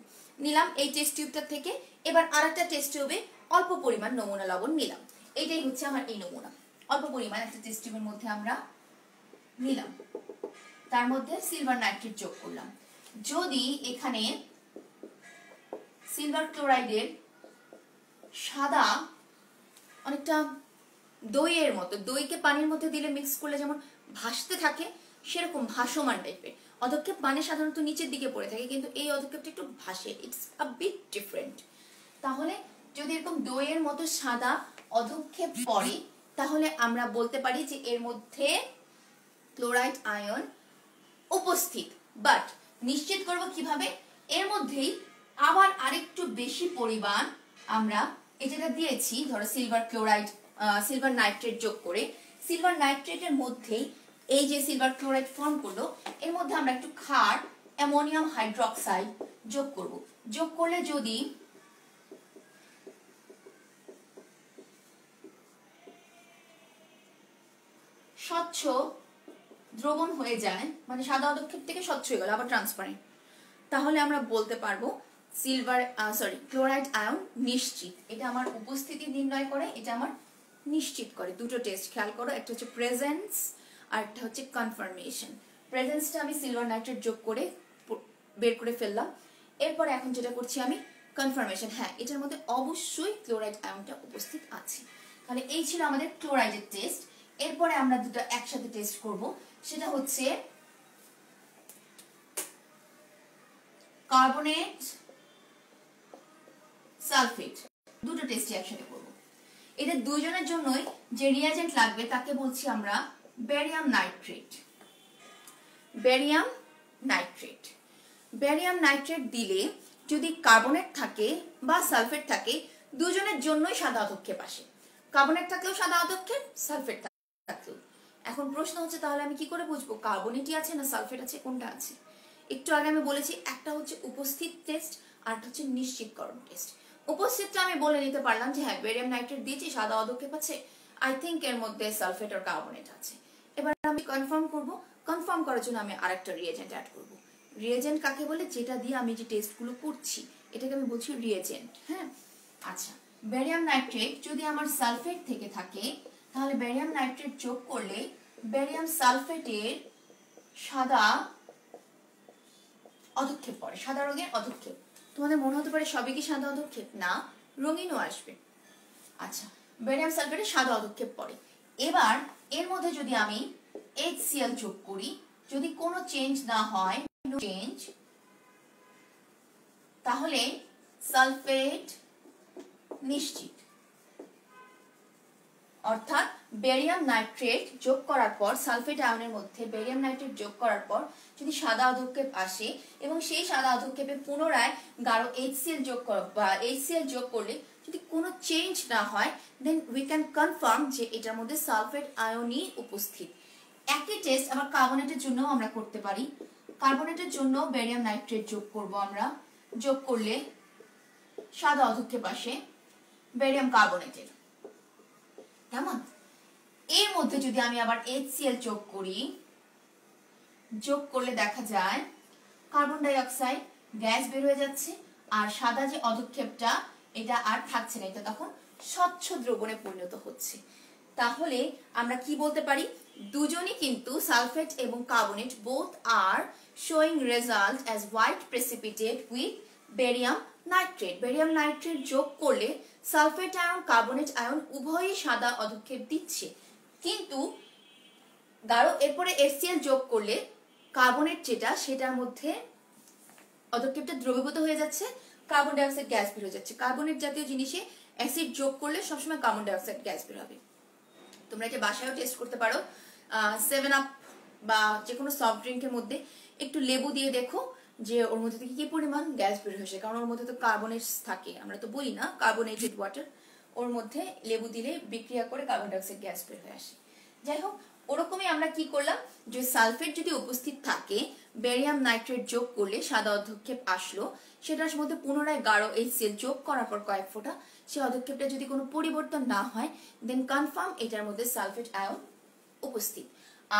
নিলাম এই টেস্ট টিউবটা থেকে, এবার আরেকটা টেস্ট টিউবে অল্প পরিমাণ নমুনা লবণ নিলাম। এইটাই হচ্ছে আমার এই নমুনা, অল্প পরিমাণ একটা টেস্ট টিউবের মধ্যে আমরা নিলাম, তার মধ্যে সিলভার নাইট্রেট যোগ করলাম। যদি এখানে সিলভার ক্লোরাইডের সাদা অনেকটা দইয়ের মতো, দইকে পানির মধ্যে দিলে মিক্স করলে যেমন ভাসতে থাকে, সেরকম ভাসমান টাইপের অধক্ষেপ, মানে সাধারণত নিচের দিকে পড়ে থাকে, কিন্তু এই অধক্ষেপটা একটু ভাসে, ইটস আ বিট ডিফারেন্ট। তাহলে যদি এরকম দইয়ের মতো সাদা অধক্ষেপ পড়ে তাহলে আমরা বলতে পারি যে এর মধ্যে ক্লোরাইড আয়ন উপস্থিত। বাট নিশ্চিত করব কিভাবে, এর মধ্যেই আবার আরেকটু বেশি পরিমাণ আমরা এটা দিয়েছি, ধরো সিলভার নাইট্রেট যোগ করে, সিলভার নাইট্রেটের মধ্যেই এই যে সিলভার ক্লোরাইড ফর্ম করলো, এর মধ্যে আমরা একটু ক্ষার অ্যামোনিয়াম হাইড্রোক্সাইড যোগ করব। যোগ করলে যদি স্বচ্ছ দ্রবণ হয়ে যায়, মানে সাদা অধক্ষেপ থেকে স্বচ্ছ হয়ে গেল আবার ট্রান্সপারেন্ট, তাহলে আমরা বলতে পারবো ক্লোরাইড আয়ন নিশ্চিত। এটা আমার উপস্থিতি নির্ণয় করে, এটা আমার নিশ্চিত করে। দুটো টেস্ট খেয়াল করো, একটা হচ্ছে প্রেজেন্স আর একটা হচ্ছে কনফার্মেশন। প্রেজেন্সটা আমি সিলভার নাইট্রেট যোগ করে বের করে ফেললাম, এরপরে এখন যেটা করছি আমি কনফার্মেশন, হ্যাঁ এটার মধ্যে অবশ্যই ক্লোরাইড আয়নটা উপস্থিত আছে। তাহলে এই ছিল আমাদের ক্লোরাইডের টেস্ট। এরপরে আমরা দুটো একসাথে টেস্ট করব, সেটা হচ্ছে কার্বনেট সালফেট। দুটো টেস্ট একসাথে করব। এদের দুইজনের জন্যই যে রিয়াজেন্ট লাগবে তাকে বলছি আমরা ব্যারিয়াম নাইট্রেট। ব্যারিয়াম নাইট্রেট, ব্যারিয়াম নাইট্রেট দিলে যদি কার্বনেট থাকে বা সালফেট থাকে, দুজনের জন্যই সাদা অধক্ষেপ আসে। কার্বনেট থাকলেও সাদা অধক্ষেপ, সালফেট থাকলেও। এখন প্রশ্ন হচ্ছে তাহলে আমি কি করে বুঝবো কার্বনেটই আছে না সালফেট আছে, কোনটা আছে? একটু আগে আমি বলেছি একটা হচ্ছে উপস্থিত টেস্ট আর হচ্ছে নিশ্চিতকরণ টেস্ট। উপস্থিতটা আমি বলে নিতে পারলাম যে হ্যাঁ বেরিয়াম নাইট্রেট দিয়েছি, সাদা অধক্ষেপ আছে, আই থিঙ্ক এর মধ্যে সালফেট আর কার্বনেট আছে। এবার আমি কনফার্ম করব, কনফার্ম করার জন্য আমি আরেকটা রিয়েজেন্ট অ্যাড করব। রিয়েজেন্ট কাকে বলে? যেটা দিয়ে আমি যে টেস্টগুলো করছি এটাকে আমি বলছি রিয়েজেন্ট। হ্যাঁ আচ্ছা, বেরিয়াম নাইট্রেট যদি আমার সালফেট থেকে থাকে তাহলে বেরিয়াম নাইট্রেট যোগ করলে বেরিয়াম সালফেটের সাদা অধক্ষেপ পড়ে, সাদা রঙের অধক্ষেপ। তোমাদের মনে হতে পারে সবই কি সাদা অধক্ষেপ? না, রঙিনও আসবে। আচ্ছা, বেরিয়াম সালফেটের সাদা অধক্ষেপ পড়ে। এবার এর মধ্যে যদি আমি HCl যোগ করি, যদি কোনো চেঞ্জ না হয়, চেঞ্জ, তাহলে সালফেট নিশ্চিত। অর্থাৎ বেরিয়াম নাইট্রেট যোগ করার পর, সালফেট আয়নের মধ্যে বেরিয়াম নাইট্রেট যোগ করার পর যদি সাদা অধক্ষেপ আসে এবং সেই সাদা অধক্ষেপে পুনরায় গাঢ় HCl যোগ বা HCl যোগ করলে যদি কোনো চেঞ্জ না হয়, দেন উই ক্যান কনফার্ম যে এটার মধ্যে সালফেট আয়নই উপস্থিত। একই টেস্ট আবার কার্বনেটের জন্য আমরা করতে পারি। কার্বনেটের জন্য বেরিয়াম নাইট্রেট যোগ করব আমরা, যোগ করলে সাদা অধক্ষেপ আসে বেরিয়াম কার্বনেটের। কেমন? এর মধ্যে যদি আমি আবার HCl যোগ করি, যোগ করলে দেখা যায় কার্বন ডাই অক্সাইড গ্যাস বের হয়ে যাচ্ছে, আর সাদা যে অধক্ষেপটা এটা আর থাকছে না, এটা তখন স্বচ্ছ দ্রবণে পরিণত হচ্ছে। তাহলে আমরা কি বলতে পারি? দুজনই কিন্তু সালফেট এবং carbonate both R showing result as white precipitate with barium nitrate. Barium nitrate যোগ করলে সালফেট আয়ন কার্বনেট আয়ন উভয়ই সাদা অধক্ষেপ দিচ্ছে, কিন্তু গাঢ় এরপরে HCl যোগ করলে কার্বনেট যেটা সেটার মধ্যে অধক্ষেপটা দ্রবীভূত হয়ে যাচ্ছে, কার্বন ডাই অক্সাইড গ্যাস বের হয়ে যাচ্ছে। কার্বনেট জাতীয় জিনিসে অ্যাসিড যোগ করলে সবসময় কার্বন ডাই অক্সাইড গ্যাস বের হবে। তোমরা এটা বাসায়ও টেস্ট করতে পারো। 7 আপ বা যে কোনো সফট ড্রিঙ্কের মধ্যে একটু লেবু দিয়ে দেখো যে ওর মধ্যে থেকে কি পরিমাণ গ্যাস বের হয়েছে, কারণ ওর মধ্যে তো কার্বনেট থাকে, আমরা তো বলি না কার্বোনেটেড ওয়াটার, ওর মধ্যে লেবু দিলে বিক্রিয়া করে কার্বন ডাই অক্সাইড গ্যাস বের হয়ে আসে। যাই হোক, ওরকমই আমরা কি করলাম, যে সালফেট যদি উপস্থিত থাকে বেরিয়াম নাইট্রেট যোগ করলে সাদা অধক্ষেপ আসলো, সেটার মধ্যে পুনরায় গাঢ় HCl যোগ করার পর কয়েক ফোঁটা, সেই অধক্ষেপটা যদি কোনো পরিবর্তন না হয়, দেন কনফার্ম এটার মধ্যে সালফেট আয়ন উপস্থিত।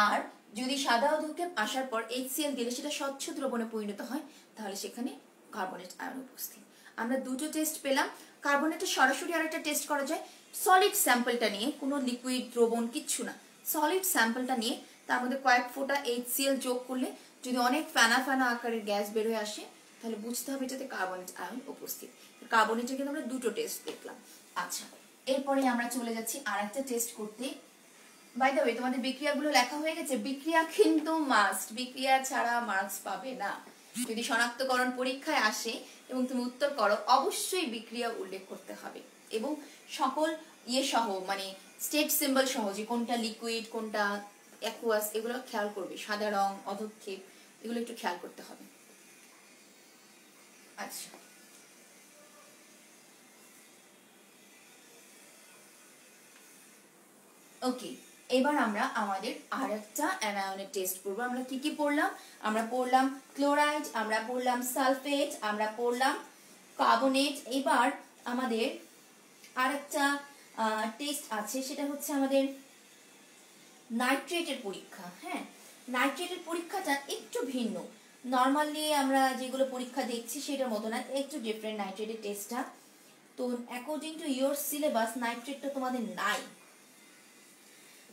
আর যদি সাদা অধক্ষেপ আসার পর HCl দিলে সেটা স্বচ্ছ দ্রবণে পরিণত হয়, তাহলে সেখানে কার্বনেট আয়ন উপস্থিত। আমরা দুটো টেস্ট পেলাম। কার্বনেটের সরাসরি আরেকটা টেস্ট করা যায় সলিড স্যাম্পলটা নিয়ে, কোনো লিকুইড দ্রবণ কিচ্ছু না, সলিড স্যাম্পলটা নিয়ে তার মধ্যে কয়েক ফোঁটা HCl যোগ করলে যদি অনেক ফেনা ফেনা আকারের গ্যাস বের হয়ে আসে, তাহলে বুঝতে হবে এটাতে কার্বনেট আয়ন উপস্থিত। কার্বনেটের কিন্তু আমরা দুটো টেস্ট দেখলাম। আচ্ছা, এরপরে আমরা চলে যাচ্ছি আরেকটা টেস্ট করতে। বাই দ্য ওয়ে, তোমাদের বিক্রিয়াগুলো লেখা হয়ে গেছে? বিক্রিয়া কিন্তু মাস্ট, বিক্রিয়া ছাড়া মার্কস পাবে না। যদি শনাক্তকরণ পরীক্ষায় আসে এবং তুমি উত্তর করো, অবশ্যই বিক্রিয়া উল্লেখ করতে হবে এবং সকল সহ, মানে স্টেট সিম্বল সহ, যে কোনটা লিকুইড কোনটা অ্যাকুয়াস, এগুলো খেয়াল করবে। সাদা রং, অধক্ষেপ, এগুলো একটু খেয়াল করতে হবে। আচ্ছা, ওকে, এবার আমরা আমাদের আরেকটা অ্যানায়নের টেস্ট করব। আমরা কি কি পড়লাম? আমরা পড়লাম ক্লোরাইড, আমরা পড়লাম সালফেট, আমরা পড়লাম কার্বনেট। এবার আমাদের আরেকটা টেস্ট আছে, সেটা হচ্ছে আমাদের নাইট্রেটের পরীক্ষা। হ্যাঁ, নাইট্রেটের পরীক্ষাটা একটু ভিন্ন। নর্মালি আমরা যেগুলো পরীক্ষা দেখছি সেটার মতো না, একটু ডিফারেন্ট নাইট্রেটের টেস্টটা। তো অ্যাকর্ডিং টু ইয়োর সিলেবাস নাইট্রেটটা তোমাদের নাই,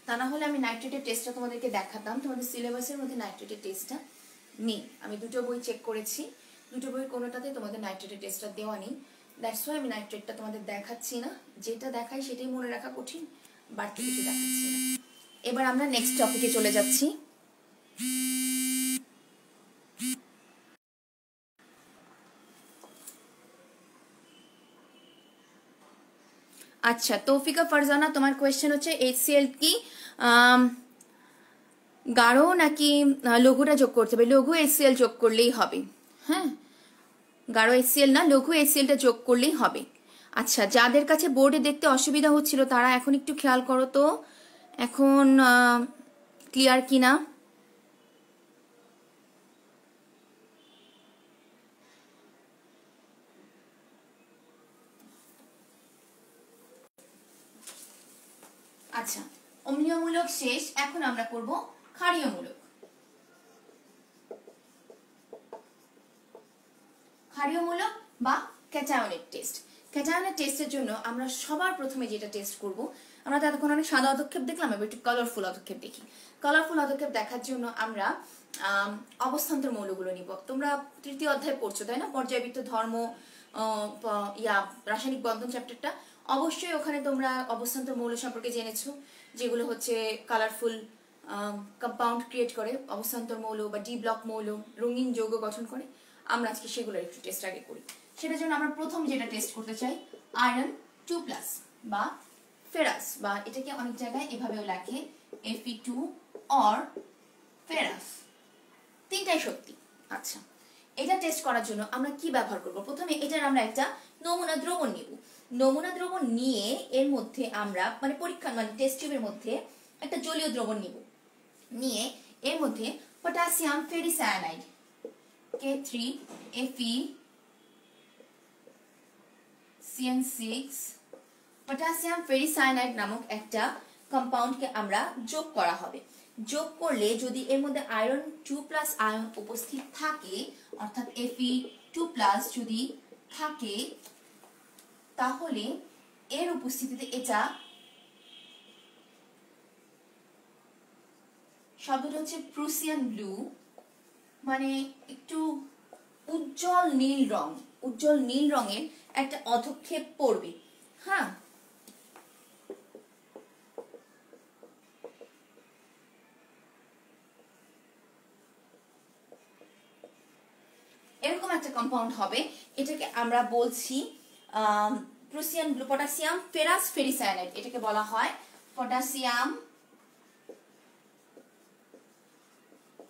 তা না হলে আমি নাইট্রেটের টেস্টটা তোমাদেরকে দেখাতাম। তোমাদের সিলেবাসের মধ্যে নাইট্রেটের টেস্টটা নেই। আমি দুটো বই চেক করেছি, দুটো বই কোনোটাতে তোমাদের নাইট্রেটের টেস্টটা দেওয়া নেই। দ্যাটস ওয়াই আমি নাইট্রেটটা তোমাদের দেখাচ্ছি না। যেটা দেখাই সেটাই মনে রাখা কঠিন, বাড়তি কিছু দেখাচ্ছি না। এবার আমরা নেক্সট টপিকে চলে যাচ্ছি। আচ্ছা, তৌফিকা ফারজানা, তোমার কোয়েশ্চেন হচ্ছে HCl কি গাঢ় নাকি লঘুটা যোগ করতে হবে? লঘু HCl যোগ করলেই হবে। হ্যাঁ, গাঢ় HCl না, লঘু HClটা যোগ করলেই হবে। আচ্ছা, যাদের কাছে বোর্ডে দেখতে অসুবিধা হচ্ছিল তারা এখন একটু খেয়াল করো তো, এখন ক্লিয়ার কিনা। আচ্ছা, অম্লীয়মূলক শেষ, এখন আমরা করব ক্ষারীয়মূলক। ক্ষারীয়মূলক বা ক্যাটায়নিক টেস্ট। ক্যাটায়নিক টেস্টের জন্য আমরা সবার প্রথমে যেটা টেস্ট করব, আমরা তো এতক্ষণ অনেক সাদা পদক্ষেপ দেখলাম, এবার একটু কালারফুল পদক্ষেপ দেখি। কালারফুল পদক্ষেপ দেখার জন্য আমরা অবস্থান্তর মৌলগুলো নিব। তোমরা তৃতীয় অধ্যায় পড়ছো তাই না, পর্যায়বৃত্ত ধর্ম রাসায়নিক বন্ধন চ্যাপ্টারটা, অবশ্যই ওখানে তোমরা অবস্থান্তর মৌল সম্পর্কে জেনেছো, যেগুলো হচ্ছে কালারফুল কম্পাউন্ড ক্রিয়েট করে, অবস্থান্তর মৌল বা ডি ব্লক মৌল, রঙিন যৌগ গঠন করে। আমরা আজকে সেগুলোর একটু টেস্ট আগে করি। সেটার জন্য আমরা প্রথম যেটা টেস্ট করতে চাই আয়রন 2+ বা ফেরাস, বা এটাকে অনেক জায়গায় এভাবেও লেখে Fe2 অর ফেরাস, তিনটাই সত্যি। আচ্ছা, এটা টেস্ট করার জন্য আমরা কি ব্যবহার করব? প্রথমে এটার আমরা একটা নমুনা দ্রবণ নিব। নমুনা দ্রবণ নিয়ে এর মধ্যে আমরা পরীক্ষা টেস্ট টিউবের মধ্যে একটা জলীয় দ্রবণ নিব, নিয়ে এর মধ্যে potassium ferricyanide K3FeCN6 potassium ferricyanide নামক একটা কম্পাউন্ডকে আমরা যোগ করা হবে। যোগ করলে যদি এর মধ্যে আয়রন 2+ আয়ন উপস্থিত থাকে, অর্থাৎ Fe2+ যদি থাকে, তাহলে এর উপস্থিতিতে এটা শব্দটা হচ্ছে প্রুসিয়ান ব্লু, মানে একটু উজ্জ্বল নীল রং, উজ্জ্বল নীল রঙের একটা অধক্ষেপ পড়বে। হ্যাঁ, এরকম একটা কম্পাউন্ড হবে। এটাকে আমরা বলছি Prussian blue, potassium ferrous ferricyanide, এটাকে বলা হয় পটাশিয়াম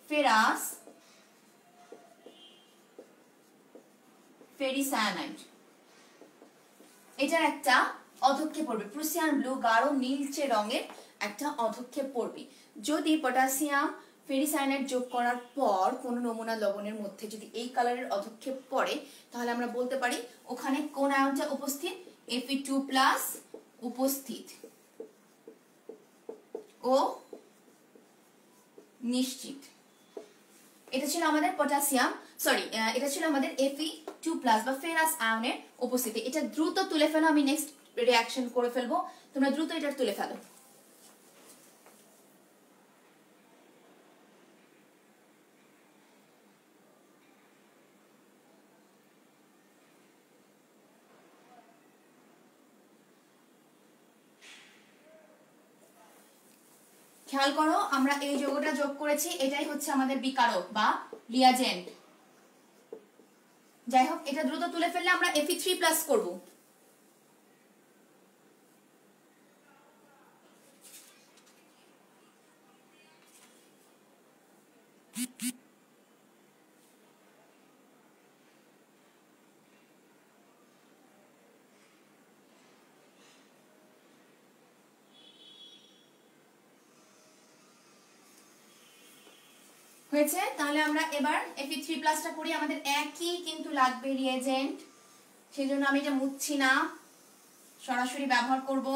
ফেরাস ফেরিসায়ানাইড। এটার একটা অধক্ষেপ পড়বে, প্রুসিয়ান ব্লু গাঢ় নীলচে রঙের একটা অধক্ষেপ পড়বে। যদি পটাশিয়াম ফেরিসায়ানাইড যোগ করার পর কোন নমুনা লবণের মধ্যে যদি এই কালারের অধক্ষেপ পড়ে, তাহলে আমরা বলতে পারি ওখানে কোন আয়নটা উপস্থিত, Fe2+ উপস্থিত ও নিশ্চিত। এটা ছিল আমাদের পটাশিয়াম, এটা ছিল আমাদের Fe2+ বা ফেরাস আয়নের উপস্থিতি। এটা দ্রুত তুলে ফেলো, আমি নেক্সট রিঅ্যাকশন করে ফেলবো, তোমরা দ্রুত এটা তুলে ফেলো। খেয়াল করো, আমরা এই যৌগটা যোগ করেছি, এটাই হচ্ছে আমাদের বিকারক বা রিয়াজেন্ট। যাই হোক, এটা দ্রুত তুলে ফেললে আমরা Fe3+ করব। হয়েছে, তাহলে আমরা এবার Fe3+টা করি। আমাদের একই কিন্তু লাগবে রিয়েজেন্ট, সেজন্য আমি এটা মুছছি না, সরাসরি ব্যবহার করব।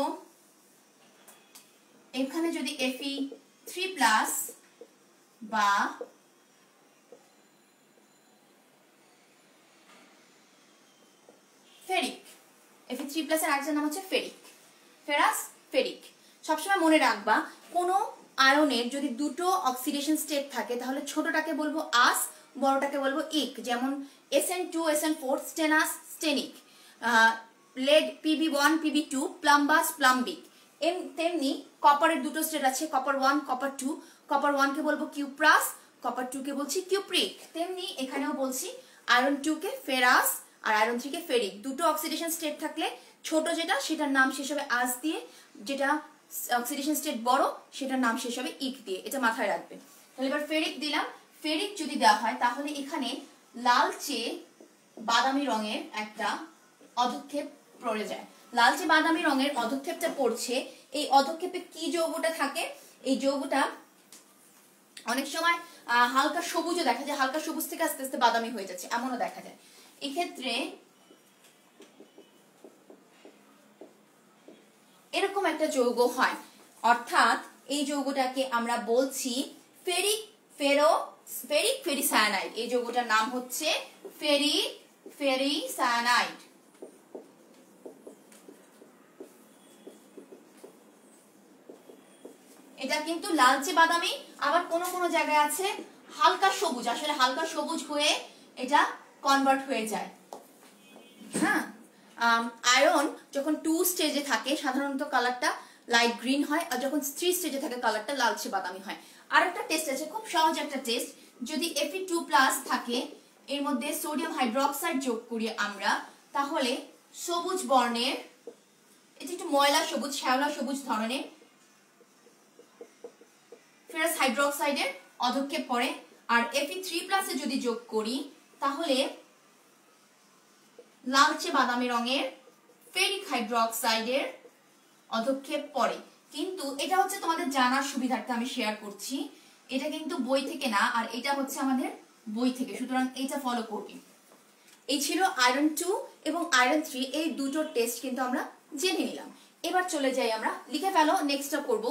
এখানে যদি Fe3+ বা ফেরিক, Fe3+ এর আরেকটা নাম হচ্ছে ফেরিক, ফেরাস ফেরিক। সবসময় মনে রাখবা, কোনো আয়নের যদি দুটো অক্সিডেশন স্টেট থাকে, তাহলে ছোটটাকে বলবো আস, বড়টাকে বলবো ইক। যেমন Sn2 Sn4 স্টেনাস স্টেনিক, lead Pb1 Pb2 প্লাম্বাস প্লাম্বিক। তেমনি কপারের দুটো স্টেট আছে, কপার 1 কপার 2, কপার 1 কে বলবো কিউপ্রাস, কপার 2 কে বলছি কিউপ্রিক। তেমনি এখানেও বলছি আয়রন 2 কে ফেরাস আর আয়রন 3 কে ফেরিক। দুটো অক্সিডেশন স্টেট থাকলে ছোট যেটা সেটার নাম শেষ হবে আস দিয়ে, যেটা অক্সিডেশন স্টেট বড় সেটার নাম শেষ হবে ইক দিয়ে, এটা মাথায় রাখবে। তাহলে এবার ফেরিক দিলাম। ফেরিক যদি দেওয়া হয়, তাহলে এখানে লালচে বাদামি রঙের একটা অধক্ষেপ পড়ে যায়। লালচে বাদামি রঙের অধক্ষেপটা পড়ছে, এই অধক্ষেপে কি যৌগটা থাকে? এই যৌগটা অনেক সময় হালকা সবুজও দেখা যায়, হালকা সবুজ থেকে আস্তে আস্তে বাদামি হয়ে যাচ্ছে, এমনও দেখা যায়। এক্ষেত্রে এরকম একটা যৌগ হয়। অর্থাৎ এই যৌগটাকে আমরা বলছি ফেরিক ফেরিসায়ানাইড। এই যৌগটার নাম হচ্ছে ফেরিসায়ানাইড। এটা কিন্তু লালচে বাদামি, আবার কোন কোন জায়গায় আছে হালকা সবুজ, আসলে হালকা সবুজ হয়ে এটা কনভার্ট হয়ে যায়। হ্যাঁ, আয়রন যখন 2 স্টেজে থাকে সাধারণত কালারটা লাইট গ্রিন হয়, আর যখন 3 স্টেজে থাকে কালারটা লালচে বাদামি হয়। আর একটা টেস্ট আছে, খুব সহজ একটা টেস্ট। যদি Fe2+ থাকে, এর মধ্যে সোডিয়াম হাইড্রোক্সাইড যোগ করি আমরা, তাহলে সবুজ বর্ণের, এটা একটু ময়লা সবুজ, শ্যাওলা সবুজ ধরনের ফেরাস হাইড্রোক্সাইডের অধক্ষেপ পড়ে। আর Fe3+ যদি যোগ করি তাহলে লালচে বাদামি রঙের ফেরিক হাইড্রোক্সাইডের অধক্ষেপ পড়ে। কিন্তু এটা হচ্ছে তোমাদের জানার সুবিধার্থে আমি শেয়ার করছি, এটা কিন্তু বই থেকে না, আর এটা হচ্ছে আমাদের বই থেকে, সুতরাং এটা ফলো করবি। এই ছিল আয়রন 2 এবং আয়রন 3, এই দুটো টেস্ট কিন্তু আমরা জেনে নিলাম। এবার চলে যাই আমরা, লিখে ফেলো, নেক্সটটা করব।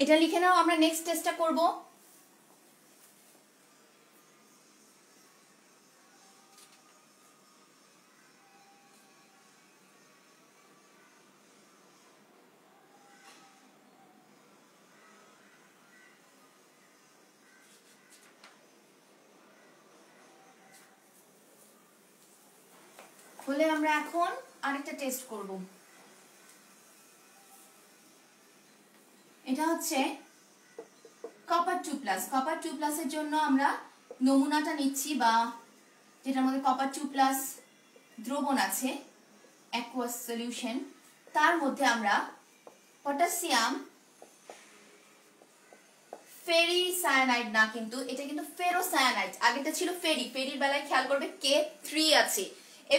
এটা লিখে নাও, আমরা নেক্সট টেস্টটা করব। হলে আমরা এখন আরেকটা টেস্ট করব। এটা হচ্ছে কপার 2+। কপার 2+ এর জন্য আমরা নমুনাটা নিচ্ছি, বা যেটার মধ্যে কপার 2+ দ্রবণ আছে, অ্যাকুয়াস সলিউশন, তার মধ্যে আমরা পটাশিয়াম ফেরিসায়ানাইড, না কিন্তু এটা কিন্তু ফেরোসায়ানাইড, আগেটা ছিল ফেরির বেলায় খেয়াল করবে K3 আছে।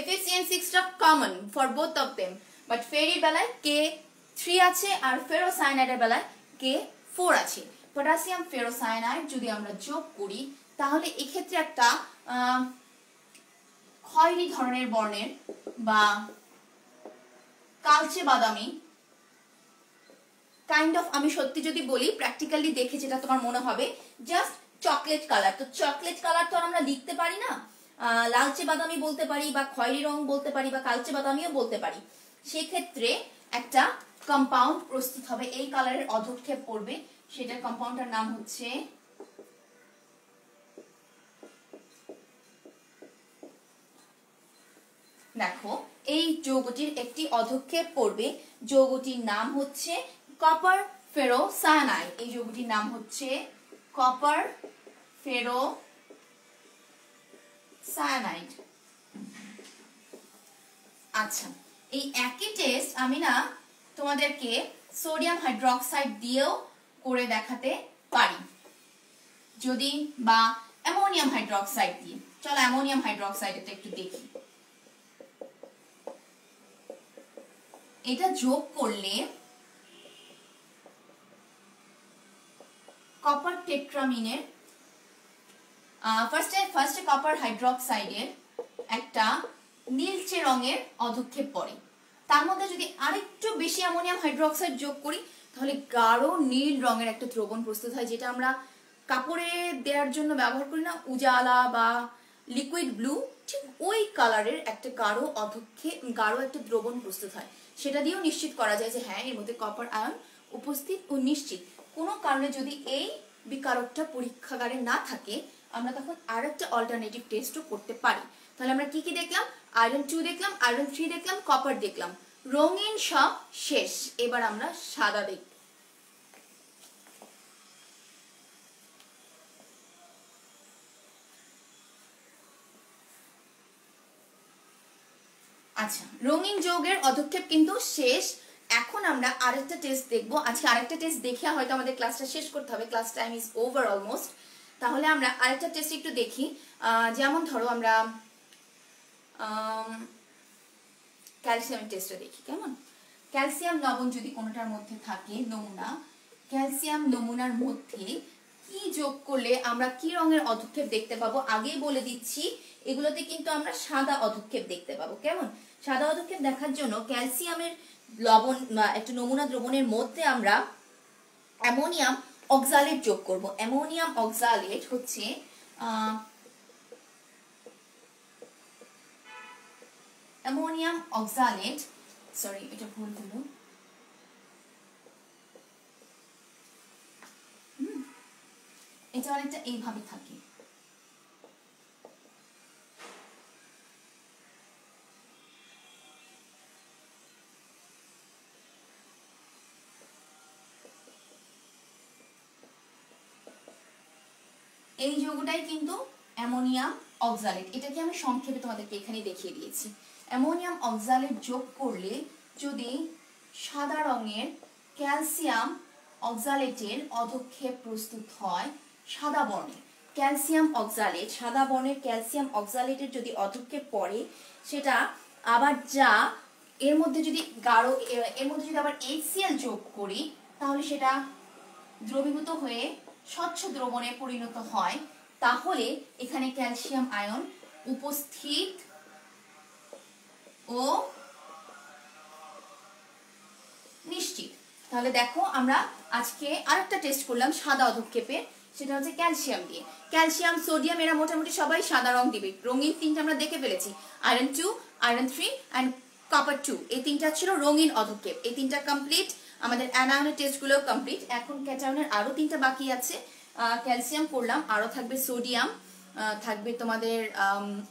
FeCN6 টা common for both of them, but ফেরির বেলায় K3 আছে, আর ফেরোসায়ানাইডের বেলায় K4 আছে। পটাশিয়াম ফেরোসায়ানাইড যদি আমরা যোগ করি তাহলে এক্ষেত্রে একটা খয়েরি ধরনের বর্ণের বা কালচে বাদামি কাইন্ড অফ, আমি সত্যি যদি বলি প্র্যাকটিক্যালি দেখে যেটা তোমার মনে হবে জাস্ট চকলেট কালার। তো চকলেট কালার তো আমরা লিখতে পারি না, লালচে বাদামি বলতে পারি, বা খয়েরি রং বলতে পারি, বা কালচে বাদামিও বলতে পারি। সেক্ষেত্রে একটা কম্পাউন্ড প্রস্তুত হবে, এই কালারের অধক্ষেপ পড়বে, সেটার কম্পাউন্ডটার নাম হচ্ছে দেখো, এই যৌগটির একটি অধক্ষেপ পড়বে, যৌগটির নাম হচ্ছে কপার ফেরোসায়ানাইড। এই যৌগটির নাম হচ্ছে কপার ফেরোসায়ানাইড। আচ্ছা, এই একই টেস্ট আমি না তোমাদেরকে সোডিয়াম হাইড্রোক্সাইড দিয়েও করে দেখাতে পারি, যদি, বা অ্যামোনিয়াম হাইড্রোক্সাইড দিয়ে। চলো অ্যামোনিয়াম হাইড্রোক্সাইডটা একটু দেখি। এটা যোগ করলে কপার টেট্রামিনের ফার্স্টে কপার হাইড্রোক্সাইডের একটা নীলচে রঙের অধক্ষেপ পড়ে, তার মধ্যে যদি আরেকটু বেশি অ্যামোনিয়াম হাইড্রোক্সাইড যোগ করি তাহলে গাঢ় নীল রঙের একটা দ্রবণ প্রস্তুত হয়, যেটা আমরা কাপড়ে দেওয়ার জন্য ব্যবহার করি না, উজালা বা লিকুইড ব্লু, ঠিক ওই কালারের একটা গাঢ় একটা দ্রবণ প্রস্তুত হয়। সেটা দিয়েও নিশ্চিত করা যায় যে হ্যাঁ, এর মধ্যে কপার আয়ন উপস্থিত ও নিশ্চিত। কোনো কারণে যদি এই বিকারকটা পরীক্ষাগারে না থাকে, আমরা তখন আর একটা অল্টারনেটিভ টেস্টও করতে পারি। তাহলে আমরা কি কি দেখলাম? আয়রন 2 দেখলাম, আয়রন 3 দেখলাম, কপার দেখলাম, রঙিন সব শেষ। এবার আমরা সাদা দেখব। আচ্ছা, রঙিন যৌগের অধক্ষেপ কিন্তু শেষ। এখন আমরা আরেকটা টেস্ট দেখব। আজকে আরেকটা টেস্ট দেখে হয়তো আমাদের ক্লাসটা শেষ করতে হবে, class time is over almost. তাহলে আমরা আরেকটা টেস্ট একটু দেখি। যেমন ধরো আমরা ক্যালসিয়ামের টেস্টটা দেখি। কেমন? ক্যালসিয়াম লবণ যদি কোনোটার মধ্যে থাকে নমুনা, ক্যালসিয়াম নমুনার মধ্যে কি যোগ করলে আমরা কি রঙের অধক্ষেপ দেখতে পাবো আগেই বলে দিচ্ছি। এগুলোতে কিন্তু আমরা সাদা অধক্ষেপ দেখতে পাবো। কেমন? সাদা অধক্ষেপ দেখার জন্য ক্যালসিয়ামের লবণ একটা নমুনা দ্রবণের মধ্যে আমরা অ্যামোনিয়াম অক্সালেট যোগ করব। অ্যামোনিয়াম অক্সালেট হচ্ছে অ্যামোনিয়াম অক্সালেট, সরি এটা ভুল হলো, এটা অনেকটা এইভাবে থাকে। এই যৌগটাই কিন্তু অ্যামোনিয়াম অক্সালেট। এটাকে আমি সংক্ষেপে তোমাদেরকে এখানে দেখিয়ে দিয়েছি। অ্যামোনিয়াম অক্সালেট যোগ করলে যদি সাদা রঙের ক্যালসিয়াম অক্সালেটের অধক্ষেপ প্রস্তুত হয়, সাদা বর্ণের ক্যালসিয়াম অক্সালেট, সাদা বর্ণের ক্যালসিয়াম অক্সালেটের যদি অধক্ষেপ পড়ে, সেটা আবার যা এর মধ্যে যদি গাঢ়, এর মধ্যে যদি আবার HCl যোগ করি, তাহলে সেটা দ্রবীভূত হয়ে স্বচ্ছ দ্রবণে পরিণত হয়। তাহলে এখানে ক্যালসিয়াম আয়ন উপস্থিত ও নিশ্চিত। তাহলে দেখো আমরা আজকে আরেকটা টেস্ট করলাম সাদা অধক্ষেপে, সেটা হচ্ছে ক্যালসিয়াম দিয়ে। ক্যালসিয়াম, সোডিয়াম এরা মোটামুটি সবাই সাদা রং দিবে। রঙিন তিনটা আমরা দেখে ফেলেছি, আয়রন 2, আয়রন 3 অ্যান্ড কপার 2। এই তিনটা ছিল রঙিন অধক্ষেপ। এই তিনটা কমপ্লিট। আমাদের অ্যানায়নের টেস্টগুলো কমপ্লিট। এখন ক্যাটায়নের আরো তিনটা বাকি আছে। ক্যালসিয়াম করলাম, আরো থাকবে সোডিয়াম, থাকবে তোমাদের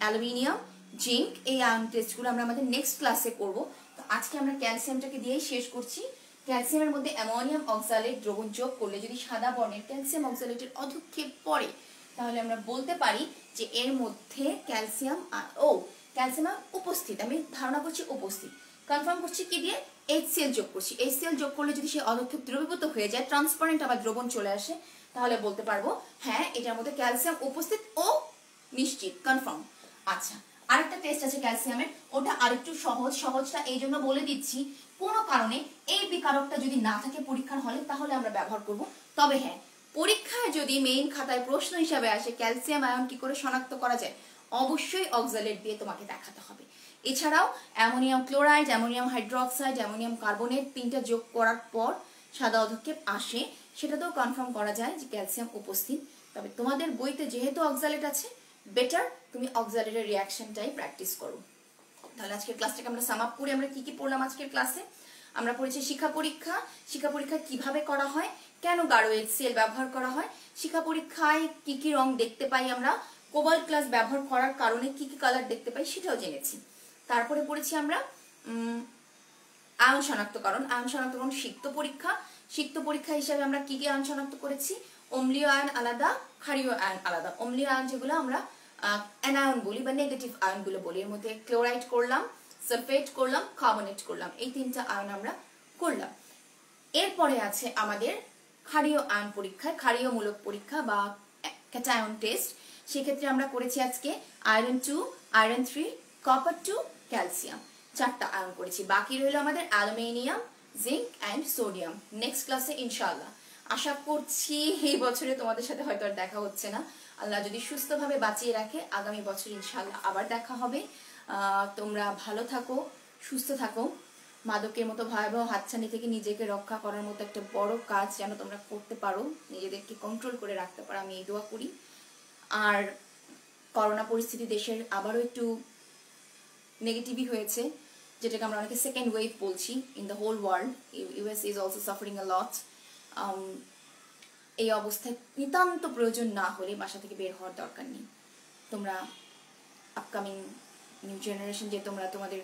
অ্যালুমিনিয়াম, জিঙ্ক। এই আয়ন টেস্টগুলো আমরা আমাদের নেক্সট ক্লাসে করব। তো আজকে আমরা ক্যালসিয়ামটাকে দিয়েই শেষ করছি। ক্যালসিয়ামের মধ্যে অ্যামোনিয়াম অক্সালেট দ্রবণ যোগ করলে যদি সাদা বর্ণের ক্যালসিয়াম অক্সালেটের অধক্ষেপ পড়ে, তাহলে আমরা বলতে পারি যে এর মধ্যে ক্যালসিয়াম ক্যালসিয়াম উপস্থিত। আমি ধারণা করছি উপস্থিত, কনফার্ম করছি কি দিয়ে? HCl যোগ করছি। HCl যোগ করলে যদি সেই অধক্ষেপ দ্রবীভূত হয়ে যায়, ট্রান্সপারেন্ট আবার দ্রবণ চলে আসে, তাহলে বলতে পারবো হ্যাঁ এটার মধ্যে ক্যালসিয়াম উপস্থিত ও নিশ্চিত, কনফার্ম। আচ্ছা, আরেকটা টেস্ট আছে ক্যালসিয়ামের, ওটা আরেকটু সহজ। সহজটা এই জন্য বলে দিচ্ছি, কোনো কারণে এই বিকারকটা যদি না থাকে পরীক্ষার হলে, তাহলে আমরা ব্যবহার করব। তবে হ্যাঁ, পরীক্ষায় যদি মেইন খাতায় প্রশ্ন হিসাবে আসে ক্যালসিয়াম আয়ন কি করে শনাক্ত করা যায়, অবশ্যই অক্সালেট দিয়ে তোমাকে দেখাতে হবে। এছাড়াও ammonium chloride, ammonium hydroxide, ammonium carbonate তিনটা যোগ করার পর সাদা অধক্ষেপ আসে, সেটাতেও কনফার্ম করা যায় যে ক্যালসিয়াম উপস্থিত। তবে তোমাদের বইতে যেহেতু অক্সালেট আছে, বেটার তুমি অক্সালেটের রিঅ্যাকশনটাই প্র্যাকটিস করো। তাহলে আজকের ক্লাসটাকে আমরা সাম আপ করি। আমরা কি কি পড়লাম আজকের ক্লাসে? আমরা পড়েছি শিক্ষা পরীক্ষা। শিক্ষা পরীক্ষা কিভাবে করা হয়, কেন গাঢ় HCl ব্যবহার করা হয়, শিক্ষা পরীক্ষায় কি কি রং দেখতে পাই আমরা, কোবাল্ট গ্লাস ব্যবহার করার কারণে কি কি কালার দেখতে পাই সেটাও জেনেছি। তারপরে পড়েছি আমরা আয়ন শনাক্তকরণ। আয়ন শনাক্তকরণ সিক্ত পরীক্ষা। সিক্ত পরীক্ষা হিসাবে আমরা কি কি আয়ন শনাক্ত করেছি? অম্লীয় আয়ন আলাদা, ক্ষারীয় আয়ন আলাদা। অম্লীয় আয়ন যেগুলো আমরা অ্যানায়ন বলি বা নেগেটিভ আয়নগুলো বলি, এর মধ্যে ক্লোরাইড করলাম, সালফেট করলাম, কার্বনেট করলাম, এই তিনটা আয়ন আমরা করলাম। এরপরে আছে আমাদের ক্ষারীয় আয়ন পরীক্ষা, ক্ষারীয়মূলক পরীক্ষা বা ক্যাটায়ন টেস্ট। সেক্ষেত্রে আমরা করেছি আজকে আয়রন 2, আয়রন 3, কপার 2, ক্যালসিয়াম, চারটা আয়ন করেছি। বাকি রইল আমাদের aluminium, zinc and sodium. Next ক্লাসে ইনশাআল্লাহ, আশা করছি এই বছরে তোমাদের সাথে হয়তো আর দেখা হচ্ছে না, আল্লাহ যদি সুস্থভাবে বাঁচিয়ে রাখে আগামী বছর ইনশাআল্লাহ আবার দেখা হবে। তোমরা ভালো থাকো, সুস্থ থাকো। মাদকের মতো ভয়াবহ হাতছানি থেকে নিজেকে রক্ষা করার মতো একটা বড় কাজ যেন তোমরা করতে পারো, নিজেদেরকে কন্ট্রোল করে রাখতে পারো, আমি এই দোয়া করি। আর করোনা পরিস্থিতি দেশের আবারও একটু নেগেটিভই হয়েছে, যেটাকে আমরা অনেকে সেকেন্ড ওয়েভ বলছি in the whole world. US is also suffering a lot. এই অবস্থায় নিতান্ত প্রয়োজন না হলে বাসা থেকে বের হওয়ার দরকার নেই। তোমরা আপকামিং নিউ জেনারেশন, যে তোমরা তোমাদের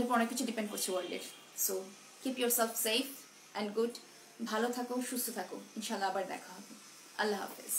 উপর অনেক কিছু ডিপেন্ড করছে ওয়ার্ল্ডের। So keep your self safe and good. ভালো থাকো, সুস্থ থাকো, ইনশাল্লাহ আবার দেখা হবে। আল্লাহ হাফেজ।